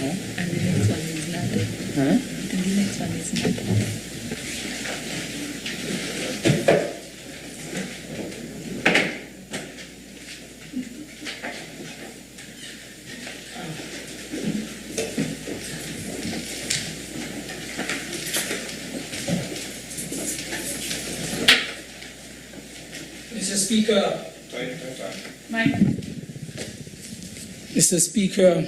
And the next one is not. And the next one is not. Mr. Speaker. Mike. Mr. Speaker,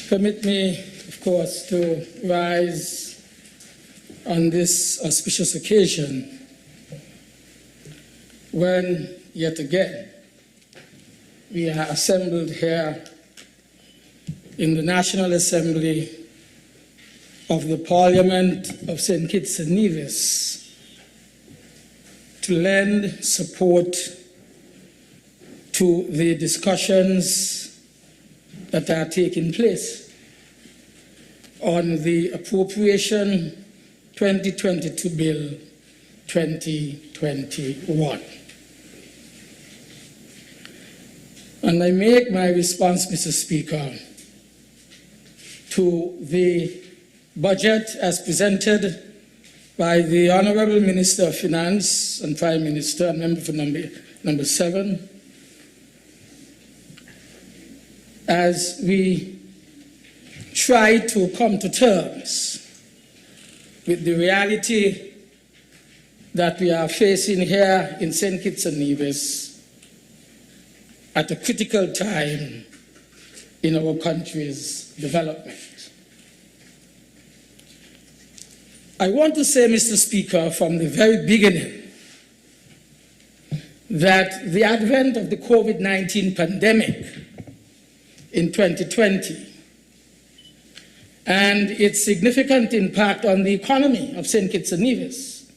permit me, of course, to rise on this auspicious occasion when, yet again, we are assembled here in the National Assembly of the Parliament of St. Kitts-Nevis to lend support to the discussions that are taking place on the Appropriation 2022 Bill 2021. And I make my response, Mr. Speaker, to the budget as presented by the Honorable Minister of Finance and Prime Minister, member for number 7, as we try to come to terms with the reality that we are facing here in St. Kitts and Nevis at a critical time in our country's development. I want to say, Mr. Speaker, from the very beginning, that the advent of the COVID-19 pandemic in 2020 and its significant impact on the economy of St. Kitts and Nevis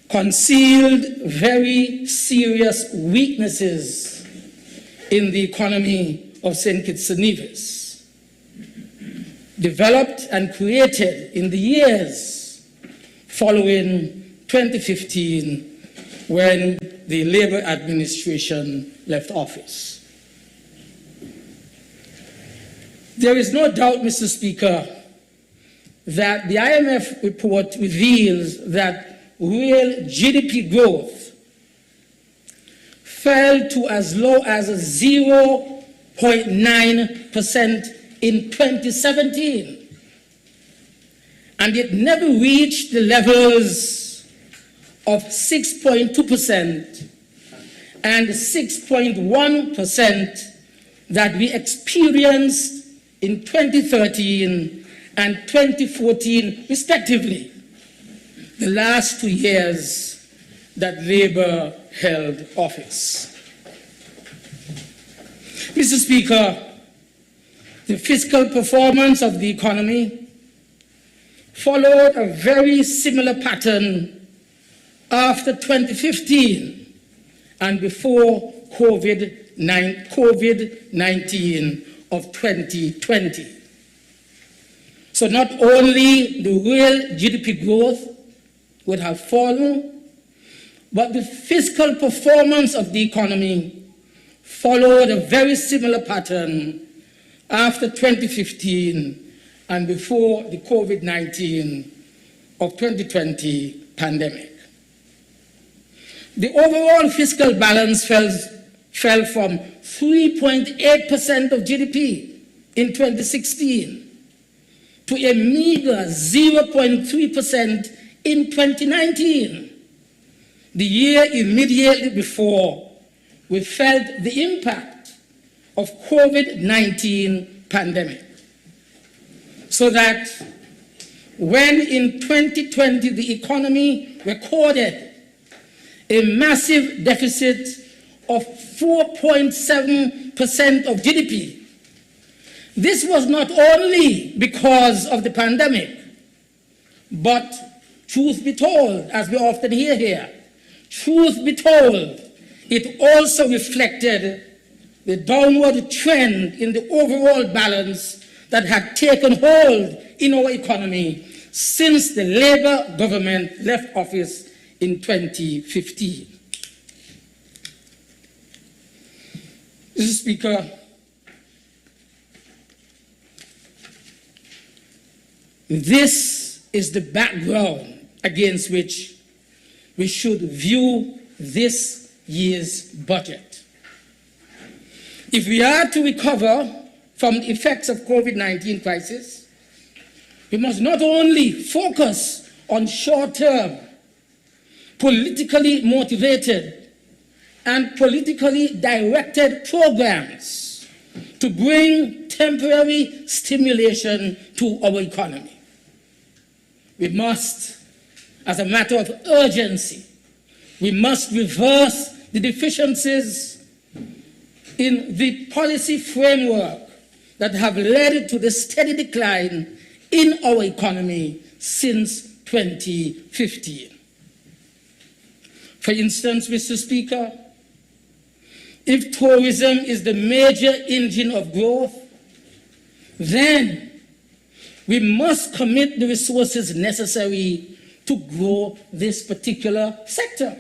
concealed very serious weaknesses in the economy of St. Kitts and Nevis, developed and created in the years following 2015 when the Labour administration left office. There is no doubt, Mr. Speaker, that the IMF report reveals that real GDP growth fell to as low as 0.9% in 2017, and it never reached the levels of 6.2% and 6.1% that we experienced in 2013 and 2014, respectively, the last 2 years that Labour held office. Mr. Speaker, the fiscal performance of the economy followed a very similar pattern after 2015 and before COVID-19 of 2020. So not only the real GDP growth would have fallen, but the fiscal performance of the economy followed a very similar pattern after 2015 and before the COVID-19 of 2020 pandemic. The overall fiscal balance fell from 3.8% of GDP in 2016 to a meager 0.3% in 2019, the year immediately before we felt the impact of COVID-19 pandemic. So that when in 2020 the economy recorded a massive deficit of 4.7% of GDP, this was not only because of the pandemic, but truth be told, as we often hear here, truth be told, it also reflected the downward trend in the overall balance that had taken hold in our economy since the Labour government left office in 2015. Mr. Speaker, This is the background against which we should view this year's budget. If we are to recover from the effects of COVID-19 crisis, we must not only focus on short-term, politically motivated and politically directed programs to bring temporary stimulation to our economy. We must, as a matter of urgency, we must reverse the deficiencies in the policy framework that have led to the steady decline in our economy since 2015. For instance, Mr. Speaker, if tourism is the major engine of growth, then we must commit the resources necessary to grow this particular sector.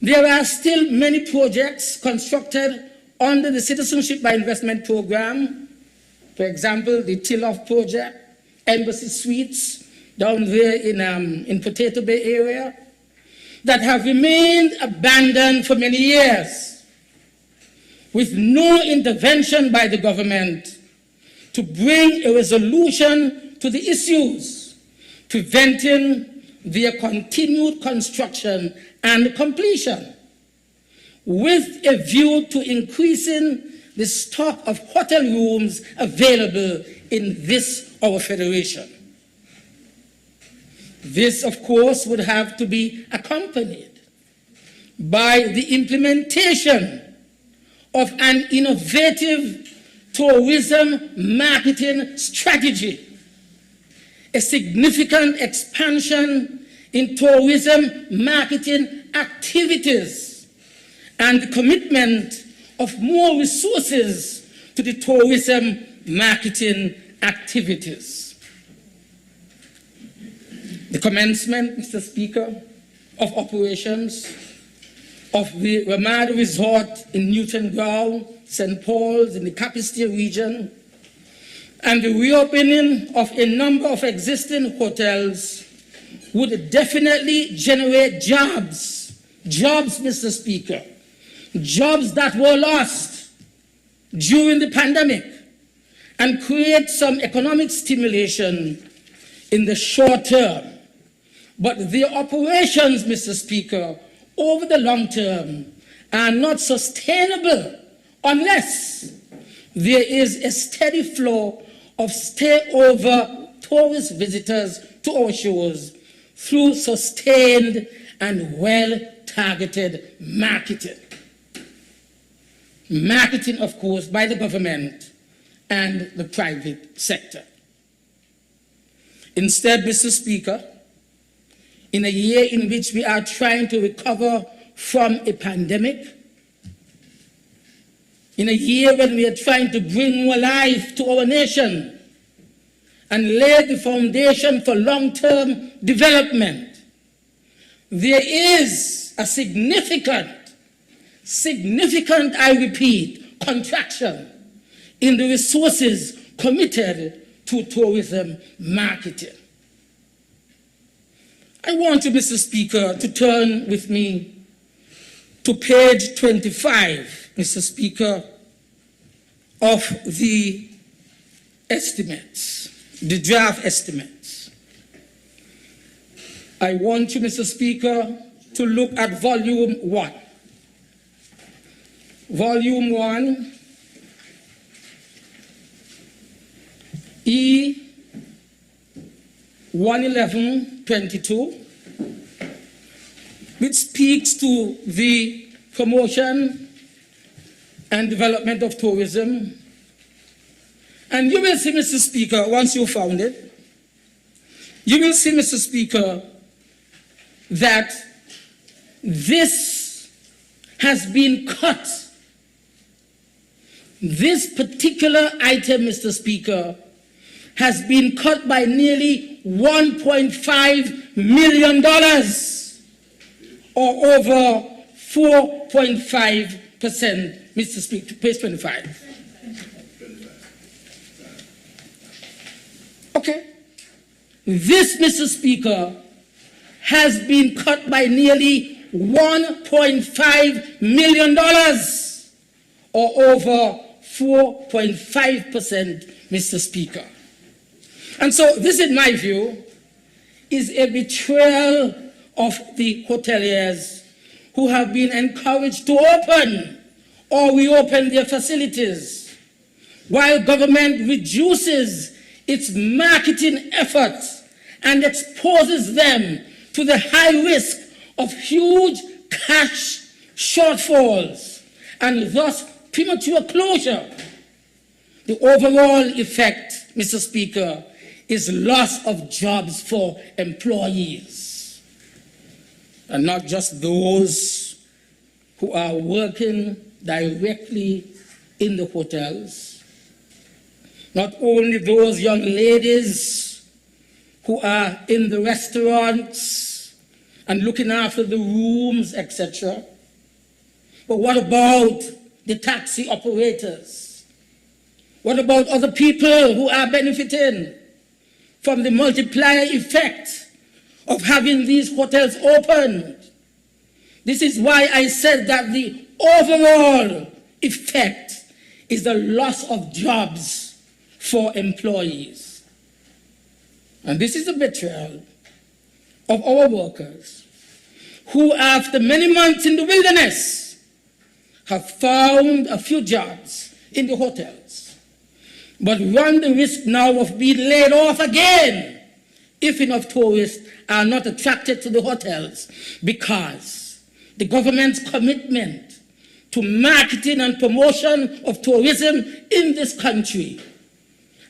There are still many projects constructed under the Citizenship by Investment Program. For example, the Till-Off project, Embassy Suites down there in Potato Bay area, that have remained abandoned for many years with no intervention by the government to bring a resolution to the issues, preventing their continued construction and completion, with a view to increasing the stock of hotel rooms available in this, our federation. This, of course, would have to be accompanied by the implementation of an innovative tourism marketing strategy, a significant expansion in tourism marketing activities, and the commitment of more resources to the tourism marketing activities. The commencement, Mr. Speaker, of operations of the Ramada Resort in Newton Ground, St. Paul's in the Capistree region, and the reopening of a number of existing hotels would definitely generate jobs, Mr. Speaker, jobs that were lost during the pandemic, and create some economic stimulation in the short term. But their operations, Mr. Speaker, over the long term are not sustainable unless there is a steady flow of stay-over tourist visitors to our shores through sustained and well-targeted marketing. Marketing, of course, by the government and the private sector. Instead, Mr. Speaker, in a year in which we are trying to recover from a pandemic, in a year when we are trying to bring more life to our nation and lay the foundation for long-term development, there is a significant, I repeat, contraction in the resources committed to tourism marketing. I want you, Mr. Speaker, to turn with me to page 25, Mr. Speaker, of the estimates, the draft estimates. I want you, Mr. Speaker, to look at volume 1. Volume 1, E 11122, which speaks to the promotion and development of tourism. And you will see, Mr. Speaker, once you found it, you will see, Mr. Speaker, that this has been cut. This particular item, Mr. Speaker, has been cut by nearly $1.5 million, or over 4.5%, Mr. Speaker, page 25. Okay. This, Mr. Speaker, has been cut by nearly $1.5 million, or over 4.5%, Mr. Speaker. And so this, in my view, is a betrayal of the hoteliers who have been encouraged to open or reopen their facilities, while government reduces its marketing efforts and exposes them to the high risk of huge cash shortfalls and thus premature closure. The overall effect, Mr. Speaker, is loss of jobs for employees, and not just those who are working directly in the hotels, not only those young ladies who are in the restaurants and looking after the rooms, etc., but what about the taxi operators? What about other people who are benefiting from the multiplier effect of having these hotels opened? This is why I said that the overall effect is the loss of jobs for employees. And this is a betrayal of our workers who, after many months in the wilderness, have found a few jobs in the hotels, but run the risk now of being laid off again if enough tourists are not attracted to the hotels, because the government's commitment to marketing and promotion of tourism in this country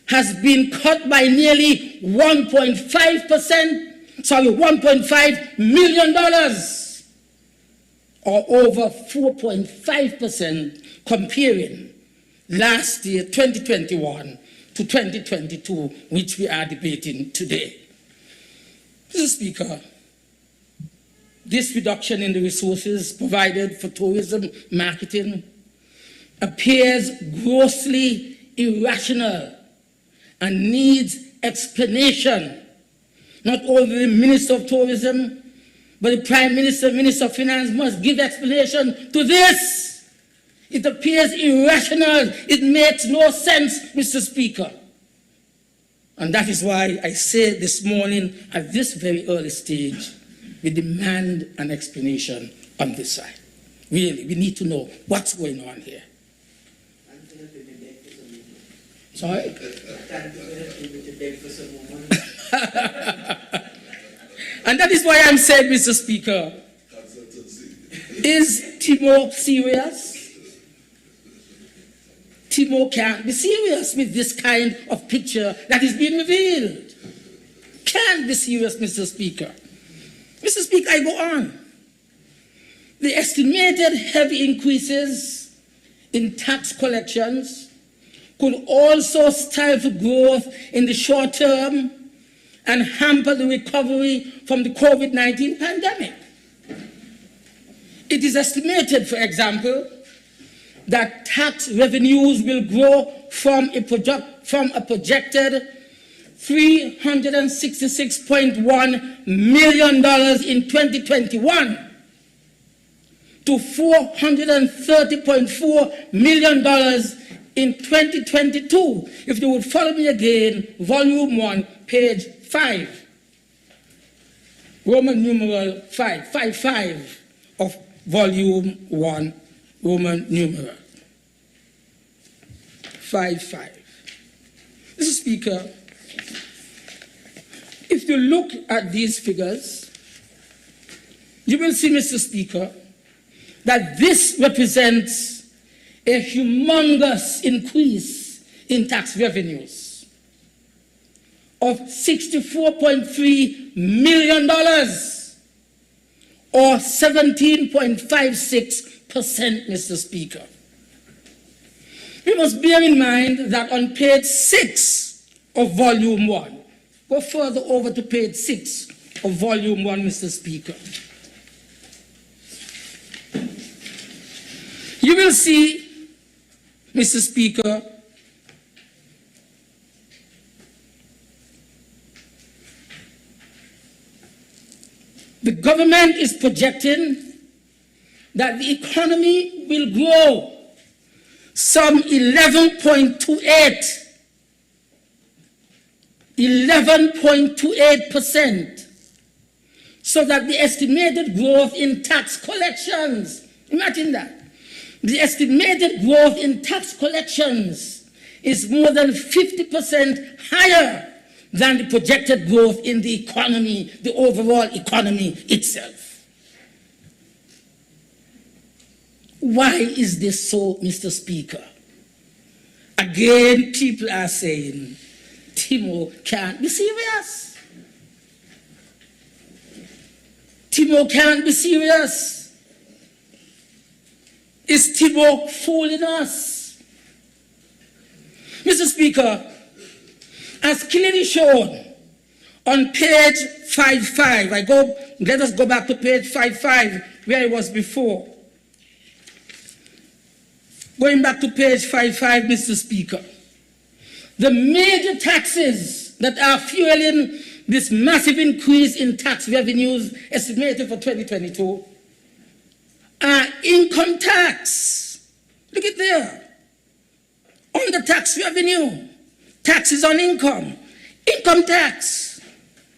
has been cut by nearly $1.5 million, or over 4.5%, comparing last year, 2021, to 2022, which we are debating today. Mr. Speaker, this reduction in the resources provided for tourism marketing appears grossly irrational and needs explanation. Not only the Minister of Tourism, but the Prime Minister, Minister of Finance must give explanation to this. It appears irrational. It makes no sense, Mr. Speaker. And that is why I say this morning, at this very early stage, we demand an explanation on this side. Really, we need to know what's going on here. Sorry? And that is why I'm saying, Mr. Speaker, is Timo serious? Timo can't be serious with this kind of picture that is being revealed. Can't be serious, Mr. Speaker. Mr. Speaker, I go on. The estimated heavy increases in tax collections could also stifle growth in the short term and hamper the recovery from the COVID-19 pandemic. It is estimated, for example, that tax revenues will grow from a projected $366.1 million in 2021 to $430.4 million in 2022. If you would follow me again, Volume 1, page 5, Roman numeral 5 of Volume 1, Roman numeral 5. Mr. Speaker, if you look at these figures, you will see, Mr. Speaker, that this represents a humongous increase in tax revenues of $64.3 million, or 17.56%, Mr. Speaker. We must bear in mind that on page 6 of Volume 1, go further over to page 6 of Volume 1, Mr. Speaker. You will see, Mr. Speaker, government is projecting that the economy will grow some 11.28%, so that the estimated growth in tax collections, imagine that, the estimated growth in tax collections is more than 50% higher than the projected growth in the economy, the overall economy itself. Why is this so, Mr. Speaker? Again, people are saying, Timo can't be serious. Timo can't be serious. Is Timo fooling us? Mr. Speaker, as clearly shown on page 55, let us go back to page 55 where it was before. Going back to page 55, Mr. Speaker, the major taxes that are fueling this massive increase in tax revenues estimated for 2022 are income tax. Look at there. On the tax revenue, taxes on income, income tax,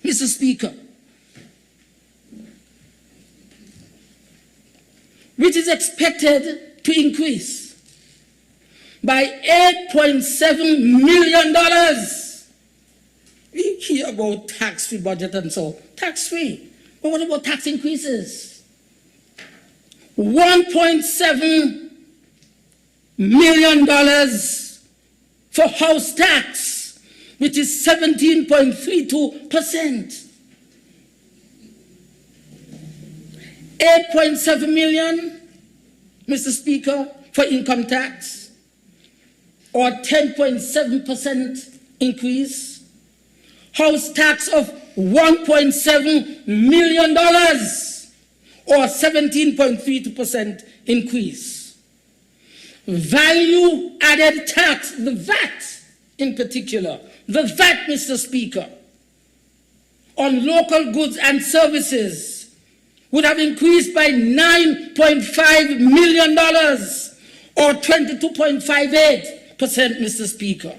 Mr. Speaker, which is expected to increase by $8.7 million. We hear about tax-free budget and so, tax-free. But what about tax increases? $1.7 million for house tax, which is 17.32%. 8.7 million, Mr. Speaker, for income tax, or 10.7% increase. House tax of $1.7 million, or 17.32% increase. Value added tax, the VAT in particular, the VAT, Mr. Speaker, on local goods and services would have increased by $9.5 million, or 22.58%, Mr. Speaker.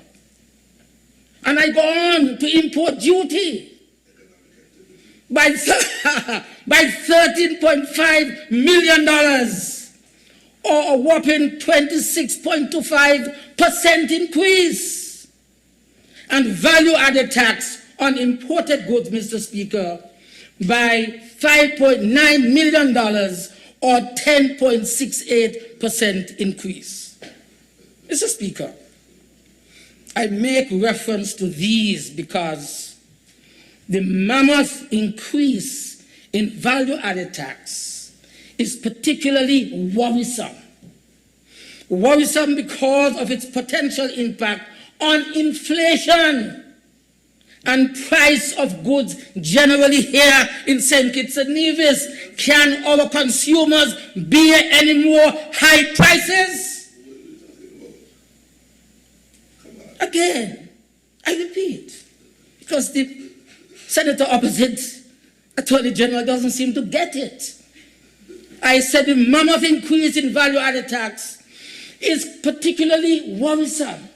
And I go on to import duty by $13.5 million, or a whopping 26.25% increase. And value-added tax on imported goods, Mr. Speaker, by $5.9 million, or 10.68% increase. Mr. Speaker, I make reference to these because the mammoth increase in value-added tax is particularly worrisome. Worrisome because of its potential impact on inflation and price of goods generally here in St. Kitts-Nevis. Can our consumers bear any more high prices? Again, I repeat, because the senator opposite, Attorney General, doesn't seem to get it. I said the mammoth increase in value-added tax is particularly worrisome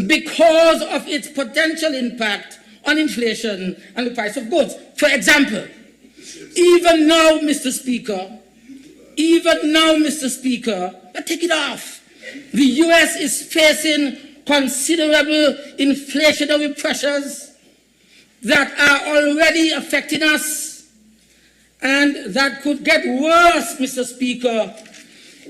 because of its potential impact on inflation and the price of goods. For example, even now, Mr. Speaker, take it off. The U.S. is facing considerable inflationary pressures that are already affecting us, and that could get worse, Mr. Speaker,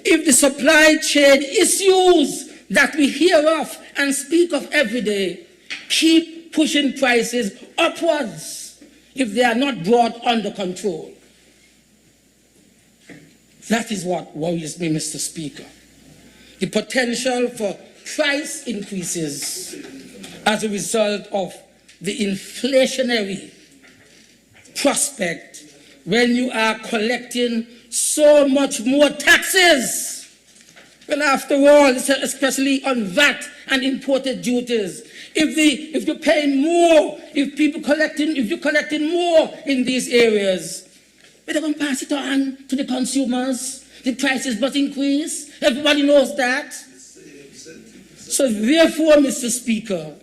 if the supply chain issues that we hear of and speak of every day keep pushing prices upwards if they are not brought under control. That is what worries me, Mr. Speaker. The potential for price increases as a result of the inflationary prospect when you are collecting so much more taxes. Well, after all, especially on VAT and imported duties, if you're paying more, if you're collecting more in these areas, They're going to pass it on to the consumers. The prices must increase. Everybody knows that. So therefore, Mr. Speaker,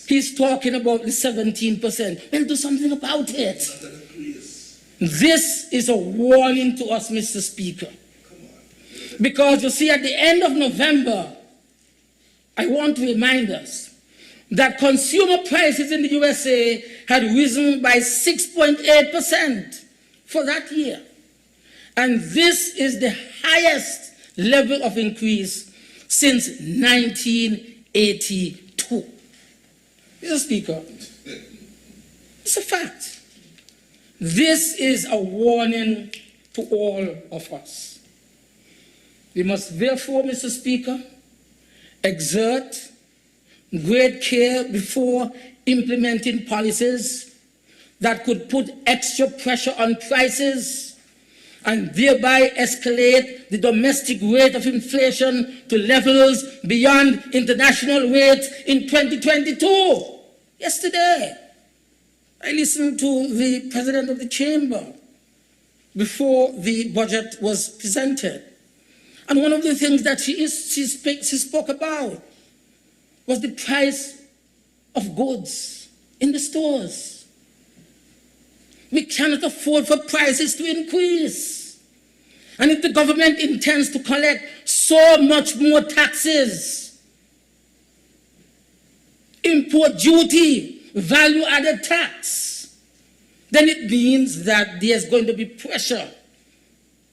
he's talking about the 17%. Well, do something about it. This is a warning to us, Mr. Speaker. Because you see, at the end of November, I want to remind us that consumer prices in the USA had risen by 6.8% for that year. And this is the highest level of increase since 1982. Mr. Speaker, it's a fact. This is a warning to all of us. We must therefore, Mr. Speaker, exert great care before implementing policies that could put extra pressure on prices and thereby escalate the domestic rate of inflation to levels beyond international rates in 2022. Yesterday, I listened to the President of the Chamber before the budget was presented. And one of the things that she spoke about was the price of goods in the stores. We cannot afford for prices to increase. And if the government intends to collect so much more taxes, import duty, value-added tax, then it means that there's going to be pressure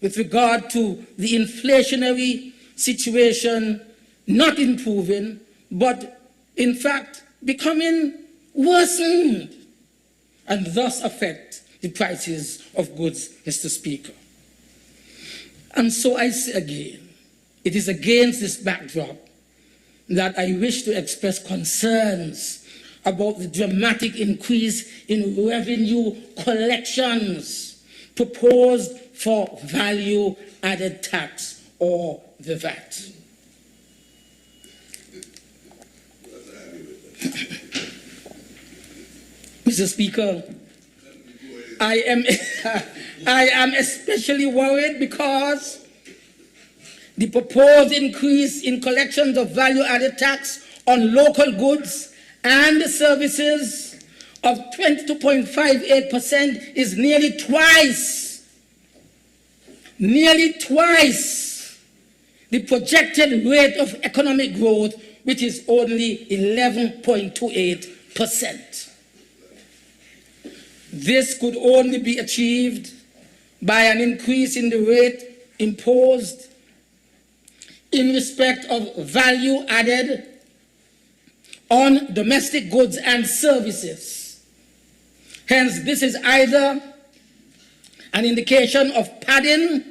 with regard to the inflationary situation not improving, but in fact becoming worsened, and thus affect the prices of goods, Mr. Speaker. And so I say again, it is against this backdrop that I wish to express concerns about the dramatic increase in revenue collections proposed for value-added tax, or the VAT. Mr. Speaker, I am especially worried because the proposed increase in collections of value-added tax on local goods and services of 22.58% is nearly twice the projected rate of economic growth, which is only 11.28%. This could only be achieved by an increase in the rate imposed in respect of value added on domestic goods and services. Hence, this is either an indication of padding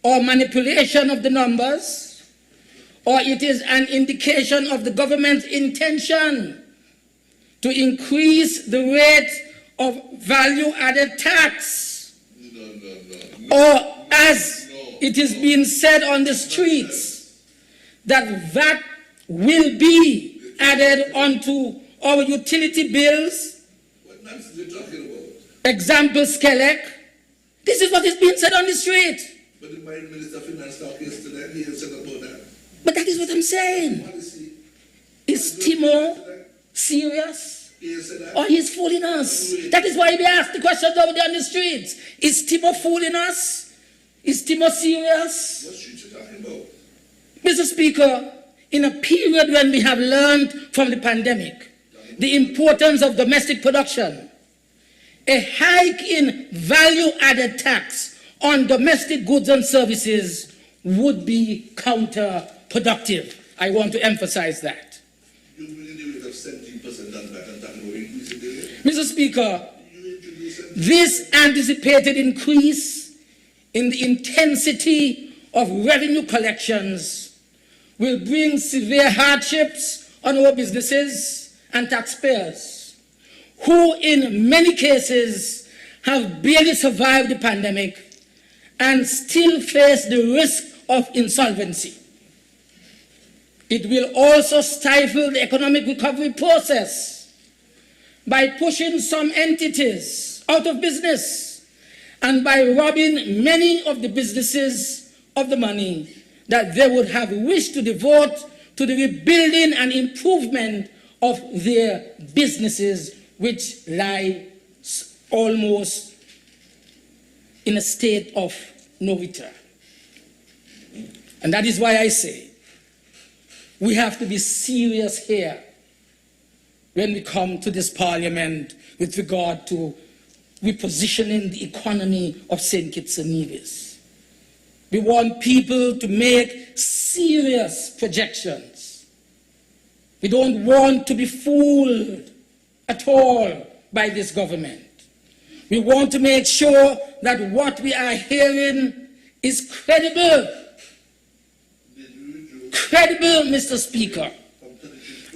or manipulation of the numbers, or it is an indication of the government's intention to increase the rate of value-added tax, or as it is being said on the streets, that VAT will be added onto our utility bills. What nonsense are you talking about? Example, Skelec. This is what is being said on the street. But the Minister of Finance talked yesterday, he said about that. But that is what I'm saying. What is he? Is Timo serious? Or he's fooling us? That is why we ask the questions over there on the streets. Is Timo fooling us? Is Timo serious? What street you talking about? Mr. Speaker, in a period when we have learned from the pandemic the importance of domestic production, a hike in value-added tax on domestic goods and services would be counterproductive. I want to emphasize that. You will do it of 17% on that and talking about increasing the rate. Mr. Speaker, this anticipated increase in the intensity of revenue collections will bring severe hardships on our businesses and taxpayers, who in many cases have barely survived the pandemic and still face the risk of insolvency. It will also stifle the economic recovery process by pushing some entities out of business and by robbing many of the businesses of the money that they would have wished to devote to the rebuilding and improvement of their businesses, which lie almost in a state of no return. And that is why I say we have to be serious here when we come to this parliament with regard to repositioning the economy of St. Kitts-Nevis. We want people to make serious projections. We don't want to be fooled at all by this government. We want to make sure that what we are hearing is credible. Credible, Mr. Speaker.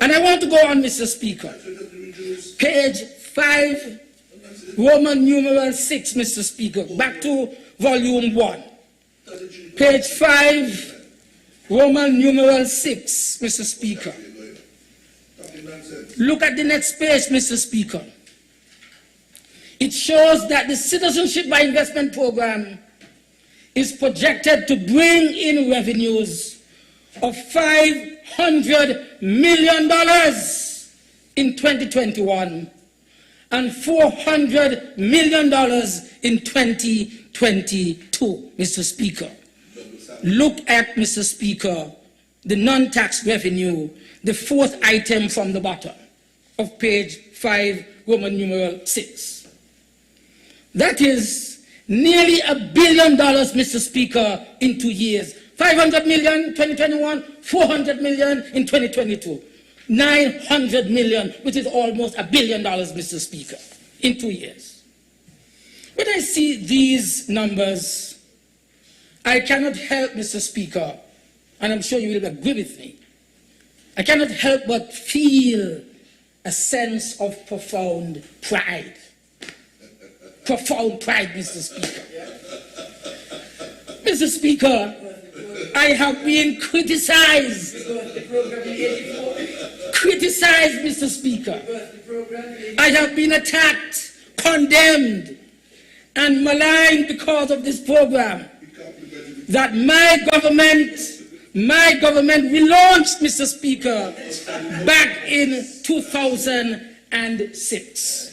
And I want to go on, Mr. Speaker. Page 5, Roman numeral 6, Mr. Speaker. Back to volume 1. Page 5, Roman numeral 6, Mr. Speaker. Look at the next page, Mr. Speaker. It shows that the Citizenship by Investment Program is projected to bring in revenues of $500 million in 2021 and $400 million in 2022, Mr. Speaker. Look at, Mr. Speaker, the non-tax revenue, the fourth item from the bottom of page 5, Roman numeral 6. That is nearly $1 billion, Mr. Speaker, in 2 years. 500 million in 2021, 400 million in 2022. 900 million, which is almost $1 billion, Mr. Speaker, in 2 years. When I see these numbers, I cannot help, Mr. Speaker, and I'm sure you will agree with me, I cannot help but feel a sense of profound pride. Profound pride, Mr. Speaker. Mr. Speaker, I have been criticized. Criticized, Mr. Speaker. I have been attacked, condemned, and maligned because of this program that my government relaunched, Mr. Speaker, back in 2006.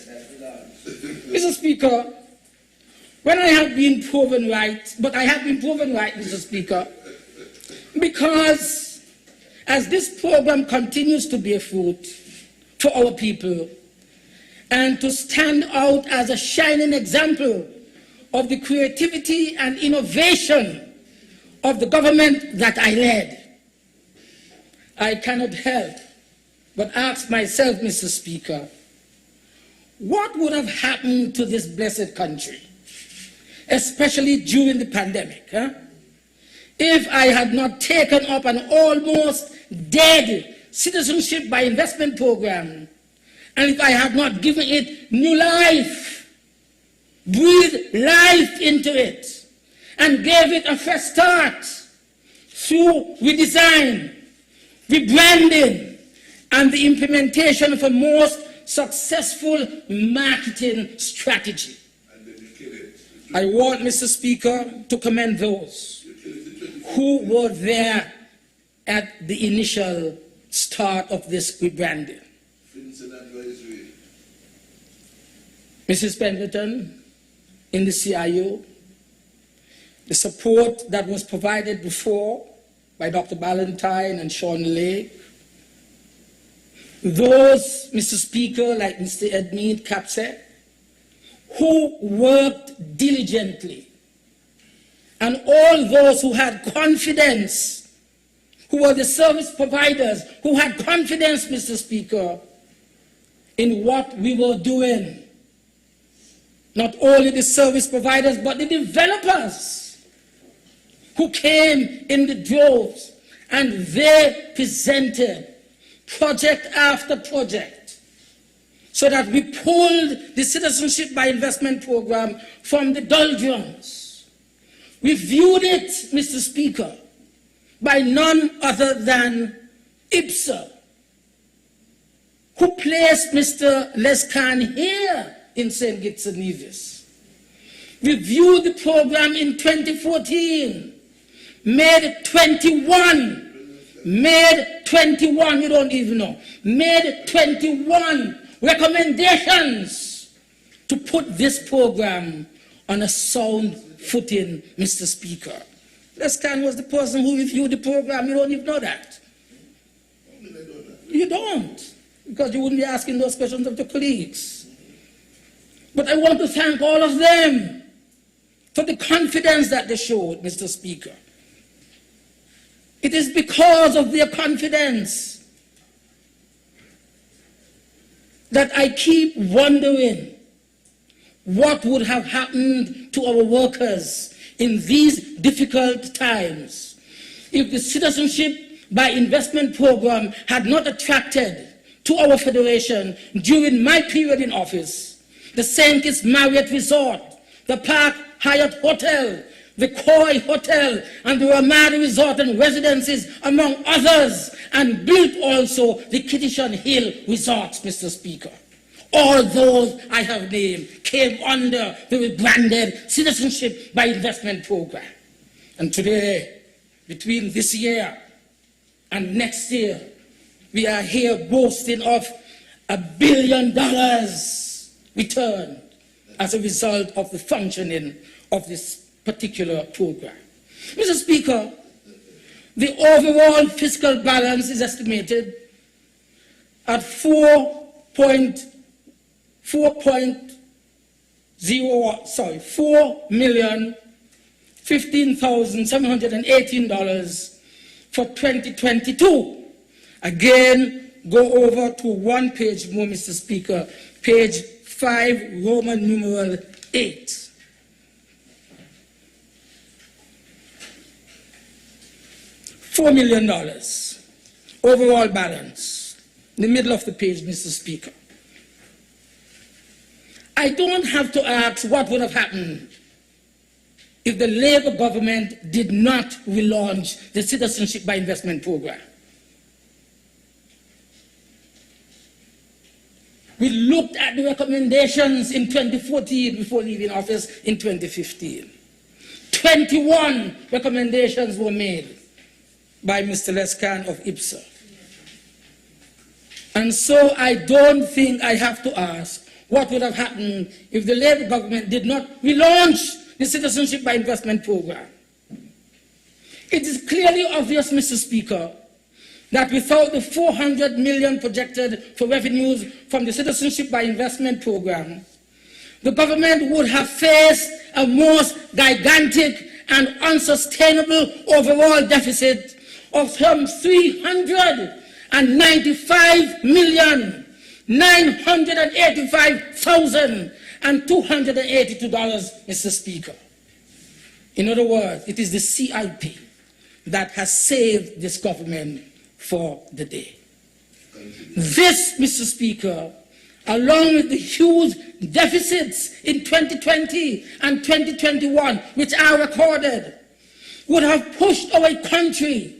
Mr. Speaker, when I have been proven right, but I have been proven right, Mr. Speaker, because as this program continues to bear fruit for our people and to stand out as a shining example of the creativity and innovation of the government that I led, I cannot help but ask myself, Mr. Speaker, what would have happened to this blessed country, especially during the pandemic, if I had not taken up an almost dead Citizenship by Investment Program, and if I had not given it new life, breathed life into it, and gave it a fresh start through redesign, rebranding, and the implementation of a most successful marketing strategy. I want, Mr. Speaker, to commend those who were there at the initial start of this rebranding. Mrs. Pendleton in the CIU, the support that was provided before by Dr. Ballantyne and Sean Lake, those, Mr. Speaker, like Mr. Edmead Capsek, who worked diligently, and all those who had confidence, who were the service providers, who had confidence, Mr. Speaker, in what we were doing. Not only the service providers, but the developers who came in the droves, and they presented project after project, so that we pulled the Citizenship by Investment Program from the doldrums. We viewed it, Mr. Speaker, by none other than IPSA, who placed Mr. Lescan here in St. Kitts-Nevis. reviewed the program in 2014, made 21, you don't even know, made 21 recommendations to put this program on a sound footing, Mr. Speaker. Lescan was the person who reviewed the program. You don't even know that. You don't, because you wouldn't be asking those questions of your colleagues. But I want to thank all of them for the confidence that they showed, Mr. Speaker. It is because of their confidence that I keep wondering what would have happened to our workers in these difficult times if the Citizenship by Investment program had not attracted to our federation during my period in office the St. Kitts Marriott Resort, the Park Hyatt Hotel, the Koi Hotel, and the Ramada Resort and Residences, among others, and built also the Kittian Hill Resorts, Mr. Speaker. All those I have named came under the rebranded Citizenship by Investment program. And today, between this year and next year, we are here boasting of $1 billion returned as a result of the functioning of this particular program. Mr. Speaker, the overall fiscal balance is estimated at $4,015,718 for 2022. Again, go over to one page more, Mr. Speaker, page 5, Roman numeral 8. $4 million overall balance, in the middle of the page, Mr. Speaker. I don't have to ask what would have happened if the Labour government did not relaunch the Citizenship by Investment program. We looked at the recommendations in 2014 before leaving office in 2015. 21 recommendations were made by Mr. Lescan of IPSA. And so I don't think I have to ask what would have happened if the Labour government did not relaunch the Citizenship by Investment program. It is clearly obvious, Mr. Speaker, that without the $400 million projected for revenues from the Citizenship by Investment program, the government would have faced a most gigantic and unsustainable overall deficit of some $395,985,282, Mr. Speaker. In other words, it is the CIP that has saved this government for the day. This, Mr. Speaker, along with the huge deficits in 2020 and 2021, which are recorded, would have pushed our country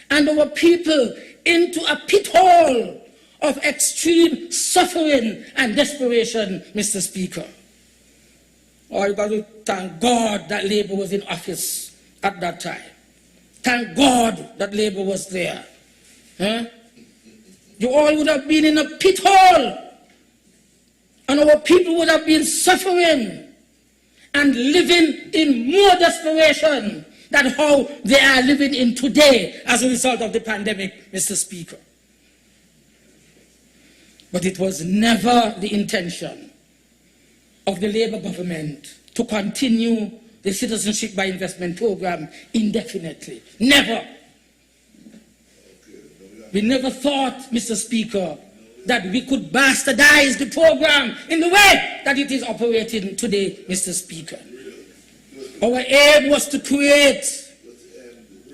and our people into a pit hole of extreme suffering and desperation, Mr. Speaker. Oh, you got to thank God that Labour was in office at that time. Thank God that Labour was there. Huh? You all would have been in a pit hole, and our people would have been suffering and living in more desperation than how they are living in today as a result of the pandemic, Mr. Speaker. But it was never the intention of the Labour government to continue the Citizenship by Investment program indefinitely. Never. We never thought, Mr. Speaker, that we could bastardize the program in the way that it is operating today, Mr. Speaker. Our aim was to create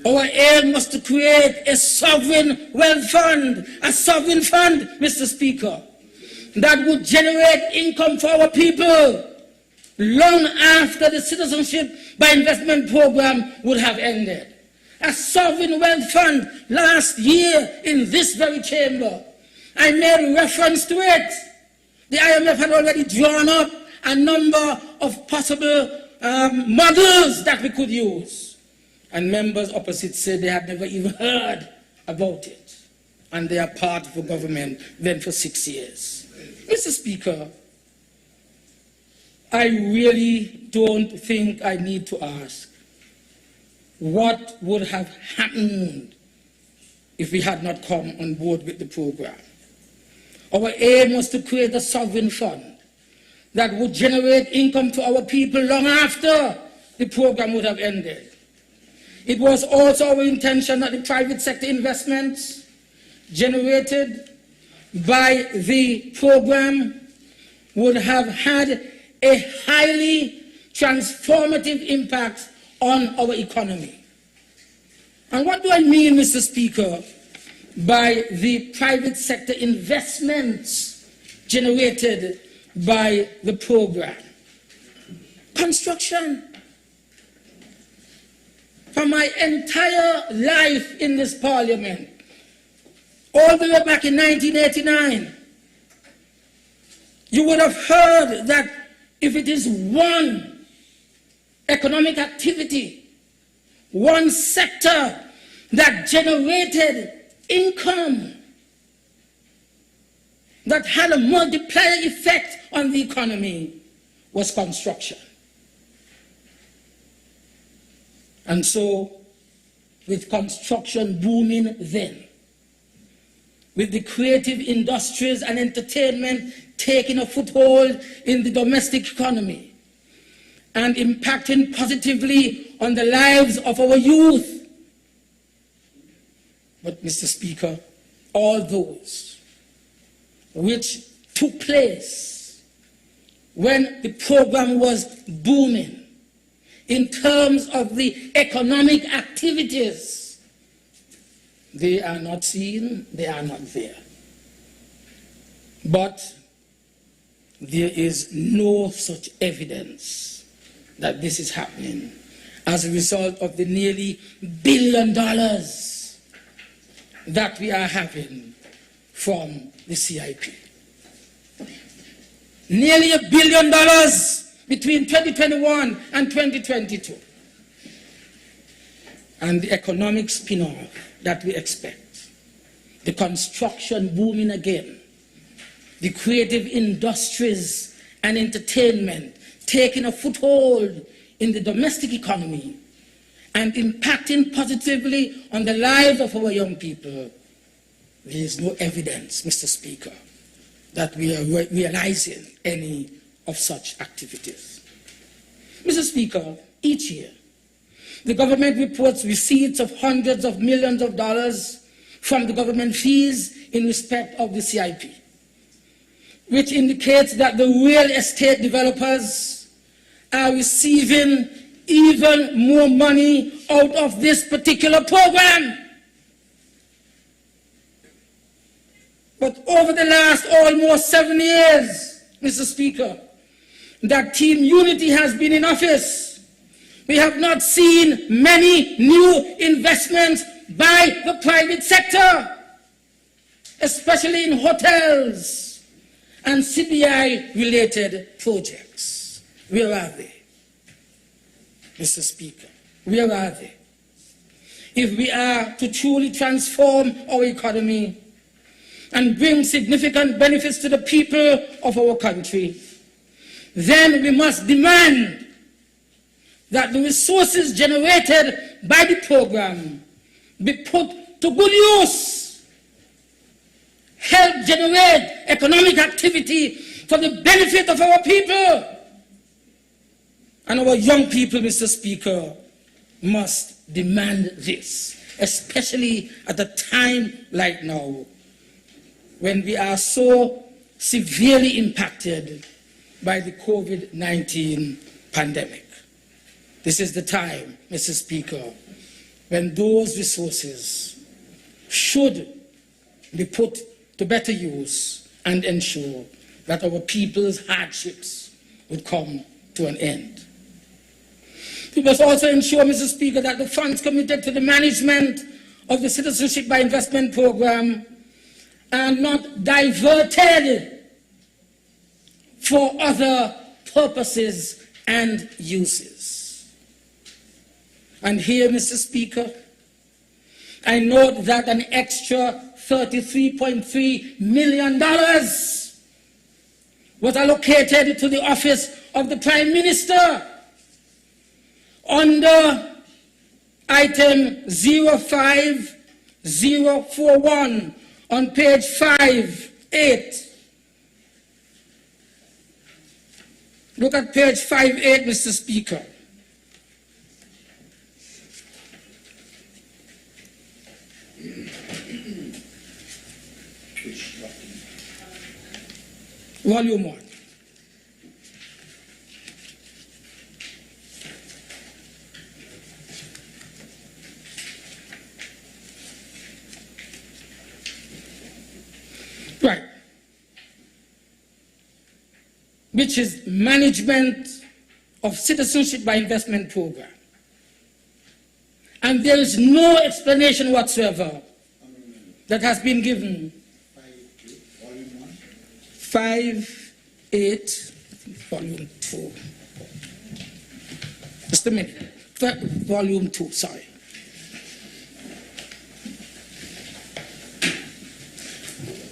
a sovereign wealth fund, Mr. Speaker, that would generate income for our people long after the Citizenship by Investment program would have ended. A sovereign wealth fund last year in this very chamber. I made reference to it. The IMF had already drawn up a number of possible models that we could use. And members opposite said they had never even heard about it. And they are part of the government then for 6 years. Mr. Speaker, I really don't think I need to ask what would have happened if we had not come on board with the program. Our aim was to create a sovereign fund that would generate income to our people long after the program would have ended. It was also our intention that the private sector investments generated by the program would have had a highly transformative impact on our economy. And what do I mean, Mr. Speaker, by the private sector investments generated by the program? Construction. For my entire life in this parliament, all the way back in 1989, you would have heard that if it is one economic activity, one sector that generated income, that had a multiplier effect on the economy, was construction. And so, with construction booming then, with the creative industries and entertainment taking a foothold in the domestic economy and impacting positively on the lives of our youth. But, Mr. Speaker, all those which took place when the program was booming in terms of the economic activities, they are not seen, they are not there. But there is no such evidence that this is happening as a result of the nearly $1 billion that we are having from the CIP. Nearly $1 billion between 2021 and 2022. And the economic spin-off that we expect, the construction booming again, the creative industries and entertainment taking a foothold in the domestic economy and impacting positively on the lives of our young people. There is no evidence, Mr. Speaker, that we are realizing any of such activities. Mr. Speaker, each year, the government reports receipts of hundreds of millions of dollars from the government fees in respect of the CIP, which indicates that the real estate developers are receiving even more money out of this particular program. But over the last almost 7 years, Mr. Speaker, that Team Unity has been in office, we have not seen many new investments by the private sector, especially in hotels and CBI-related projects. Where are they, Mr. Speaker? Where are they? If we are to truly transform our economy and bring significant benefits to the people of our country, then we must demand that the resources generated by the program be put to good use, help generate economic activity for the benefit of our people. And our young people, Mr. Speaker, must demand this, especially at a time like now, when we are so severely impacted by the COVID-19 pandemic. This is the time, Mr. Speaker, when those resources should be put to better use and ensure that our people's hardships would come to an end. We must also ensure, Mr. Speaker, that the funds committed to the management of the Citizenship by Investment Program are not diverted for other purposes and uses. And here, Mr. Speaker, I note that an extra $33.3 million was allocated to the office of the Prime Minister under item 05041 on page 58. Look at page 58, Mr. Speaker. Volume 1. Right. Which is management of citizenship by investment program. And there is no explanation whatsoever that has been given. 5.8, volume 2. Just a minute. Volume 2, sorry.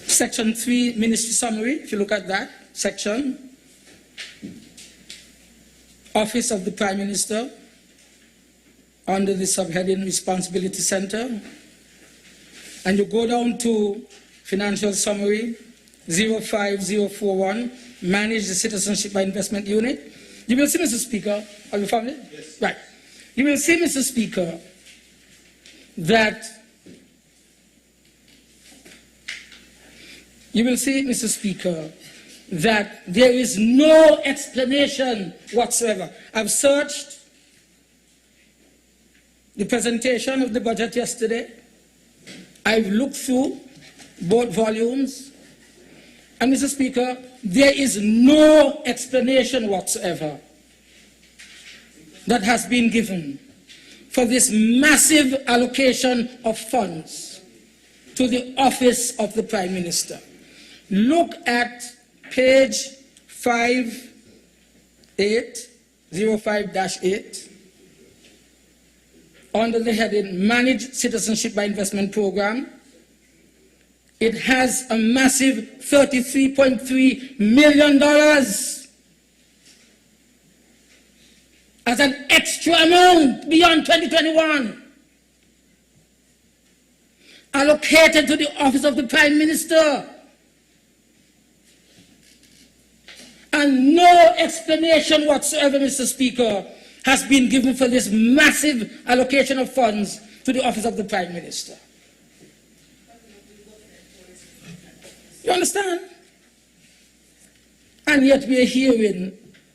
Section 3, Ministry Summary, if you look at that section. Office of the Prime Minister, under the subheading Responsibility Center. And you go down to Financial Summary, 05041, Manage the Citizenship by Investment Unit. You will see, Mr. Speaker, are you found it? Yes. Right. You will see, Mr. Speaker, that there is no explanation whatsoever. I've searched the presentation of the budget yesterday. I've looked through both volumes. And, Mr. Speaker, there is no explanation whatsoever that has been given for this massive allocation of funds to the office of the Prime Minister. Look at page 05-8, under the heading Manage Citizenship by Investment Program. It has a massive $33.3 million as an extra amount beyond 2021 allocated to the office of the Prime Minister. And no explanation whatsoever, Mr. Speaker, has been given for this massive allocation of funds to the office of the Prime Minister. You understand? And yet we are hearing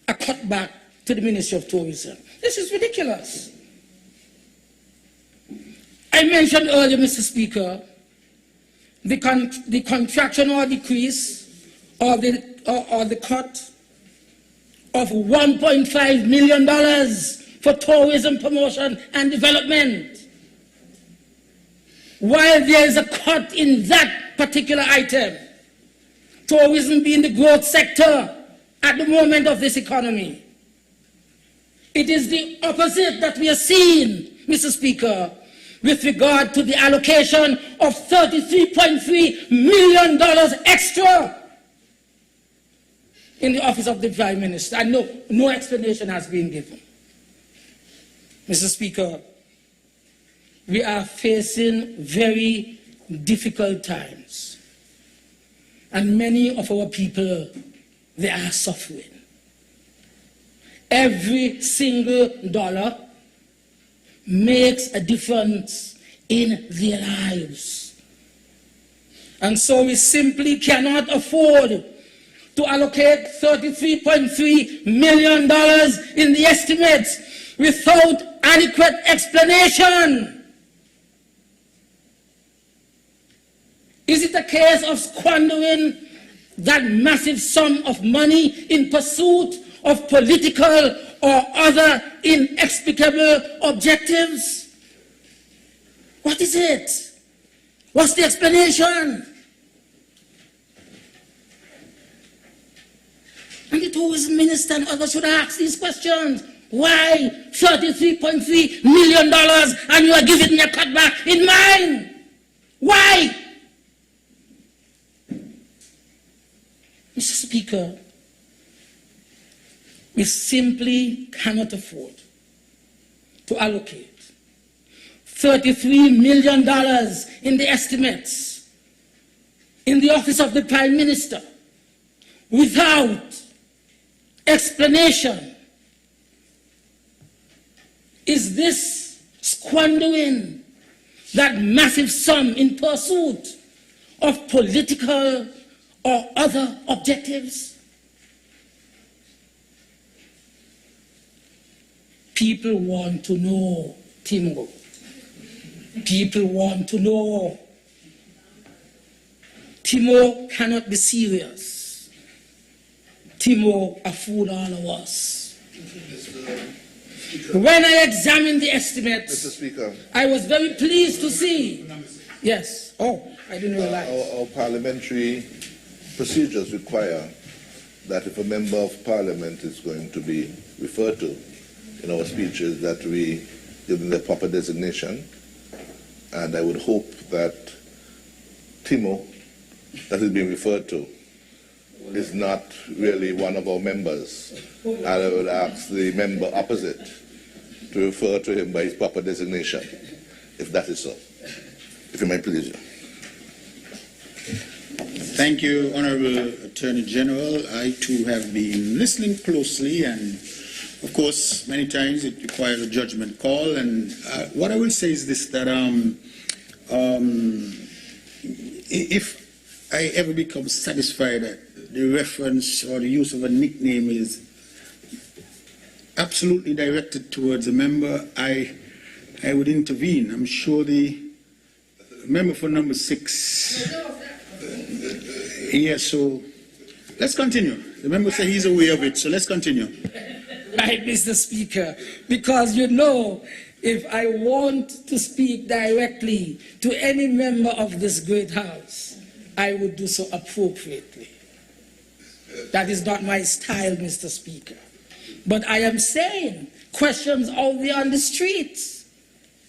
a cutback to the Ministry of Tourism. This is ridiculous. I mentioned earlier, Mr. Speaker, the contraction or decrease or the cut of $1.5 million for tourism promotion and development. While there is a cut in that particular item, tourism being the growth sector at the moment of this economy, it is the opposite that we are seeing, Mr. Speaker, with regard to the allocation of $33.3 million extra in the office of the Prime Minister. And no explanation has been given. Mr. Speaker, we are facing very difficult times. And many of our people, they are suffering. Every single dollar makes a difference in their lives. And so we simply cannot afford to allocate $33.3 million in the estimates without adequate explanation. Is it a case of squandering that massive sum of money in pursuit of political or other inexplicable objectives? What is it? What's the explanation? And the tourism minister and others should ask these questions. Why $33.3 million and you are giving me a cutback in mine? Why? Mr. Speaker, we simply cannot afford to allocate $33 million in the estimates in the office of the Prime Minister without explanation. Is this squandering that massive sum in pursuit of political or other objectives? People want to know, Timo. People want to know. Timo cannot be serious. Timo a fool all of us. When I examined the estimates, Mr. Speaker, I was very pleased to see. Yes. Oh, I didn't realize. our parliamentary procedures require that if a member of parliament is going to be referred to in our speeches, that we give them the proper designation. And I would hope that Timo, that is being referred to, is not really one of our members. And I would ask the member opposite to refer to him by his proper designation, if that is so. If you may please you. Thank you, Honorable Attorney General. I too have been listening closely, and of course, many times it requires a judgment call. And what I will say is this, that if I ever become satisfied that the reference or the use of a nickname is absolutely directed towards a member, I would intervene. I'm sure the member for number 6. Yes, so let's continue. The member said he's aware of it, so let's continue. Right, Mr. Speaker, because you know, if I want to speak directly to any member of this great house, I would do so appropriately. That is not my style, Mr. Speaker. But I am saying, questions out there on the streets,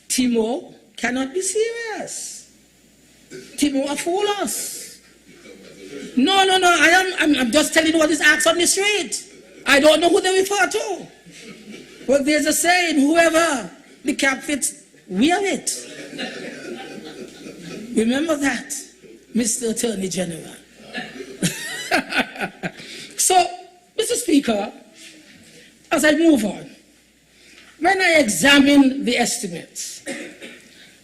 Timo cannot be serious. Timo a fool us. No, I'm just telling you what is asked on the street. I don't know who they refer to. But there's a saying, whoever the cap fits, wear it. Remember that, Mr. Attorney General. So, Mr. Speaker, as I move on, when I examined the estimates,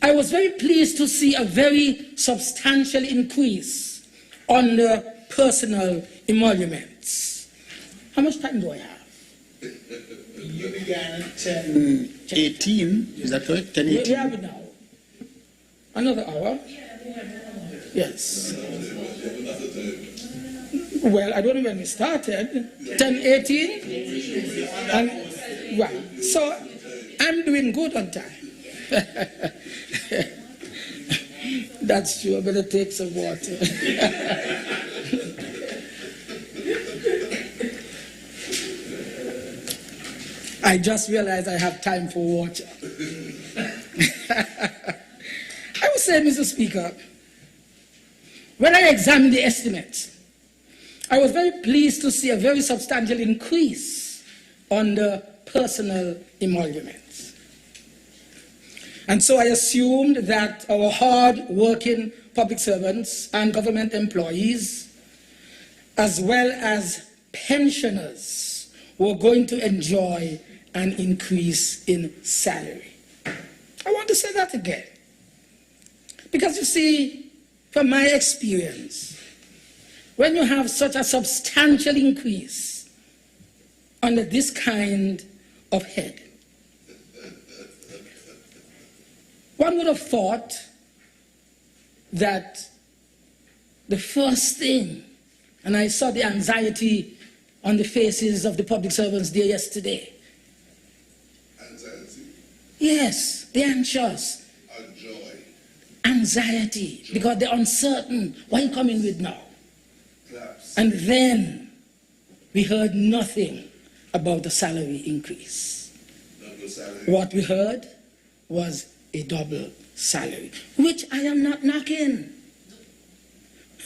I was very pleased to see a very substantial increase on the personal emoluments. How much time do I have? You began at 10:18, is that correct? 10:18? We have it now. Another hour? Yes. Well, I don't know when we started. 10:18? And, well, so I'm doing good on time. That's true. I better take some water. I just realized I have time for water. I would say, Mr. Speaker, when I examined the estimates, I was very pleased to see a very substantial increase on the personal emoluments. And so I assumed that our hard-working public servants and government employees, as well as pensioners, were going to enjoy an increase in salary. I want to say that again. Because you see, from my experience, when you have such a substantial increase under this kind of head, one would have thought that the first thing, and I saw the anxiety on the faces of the public servants there yesterday. Anxiety? Yes, they're anxious. Joy? Anxiety, because they're uncertain. What are you coming with now? Claps? And then we heard nothing about the salary increase. What we heard was a double salary, which I am not knocking.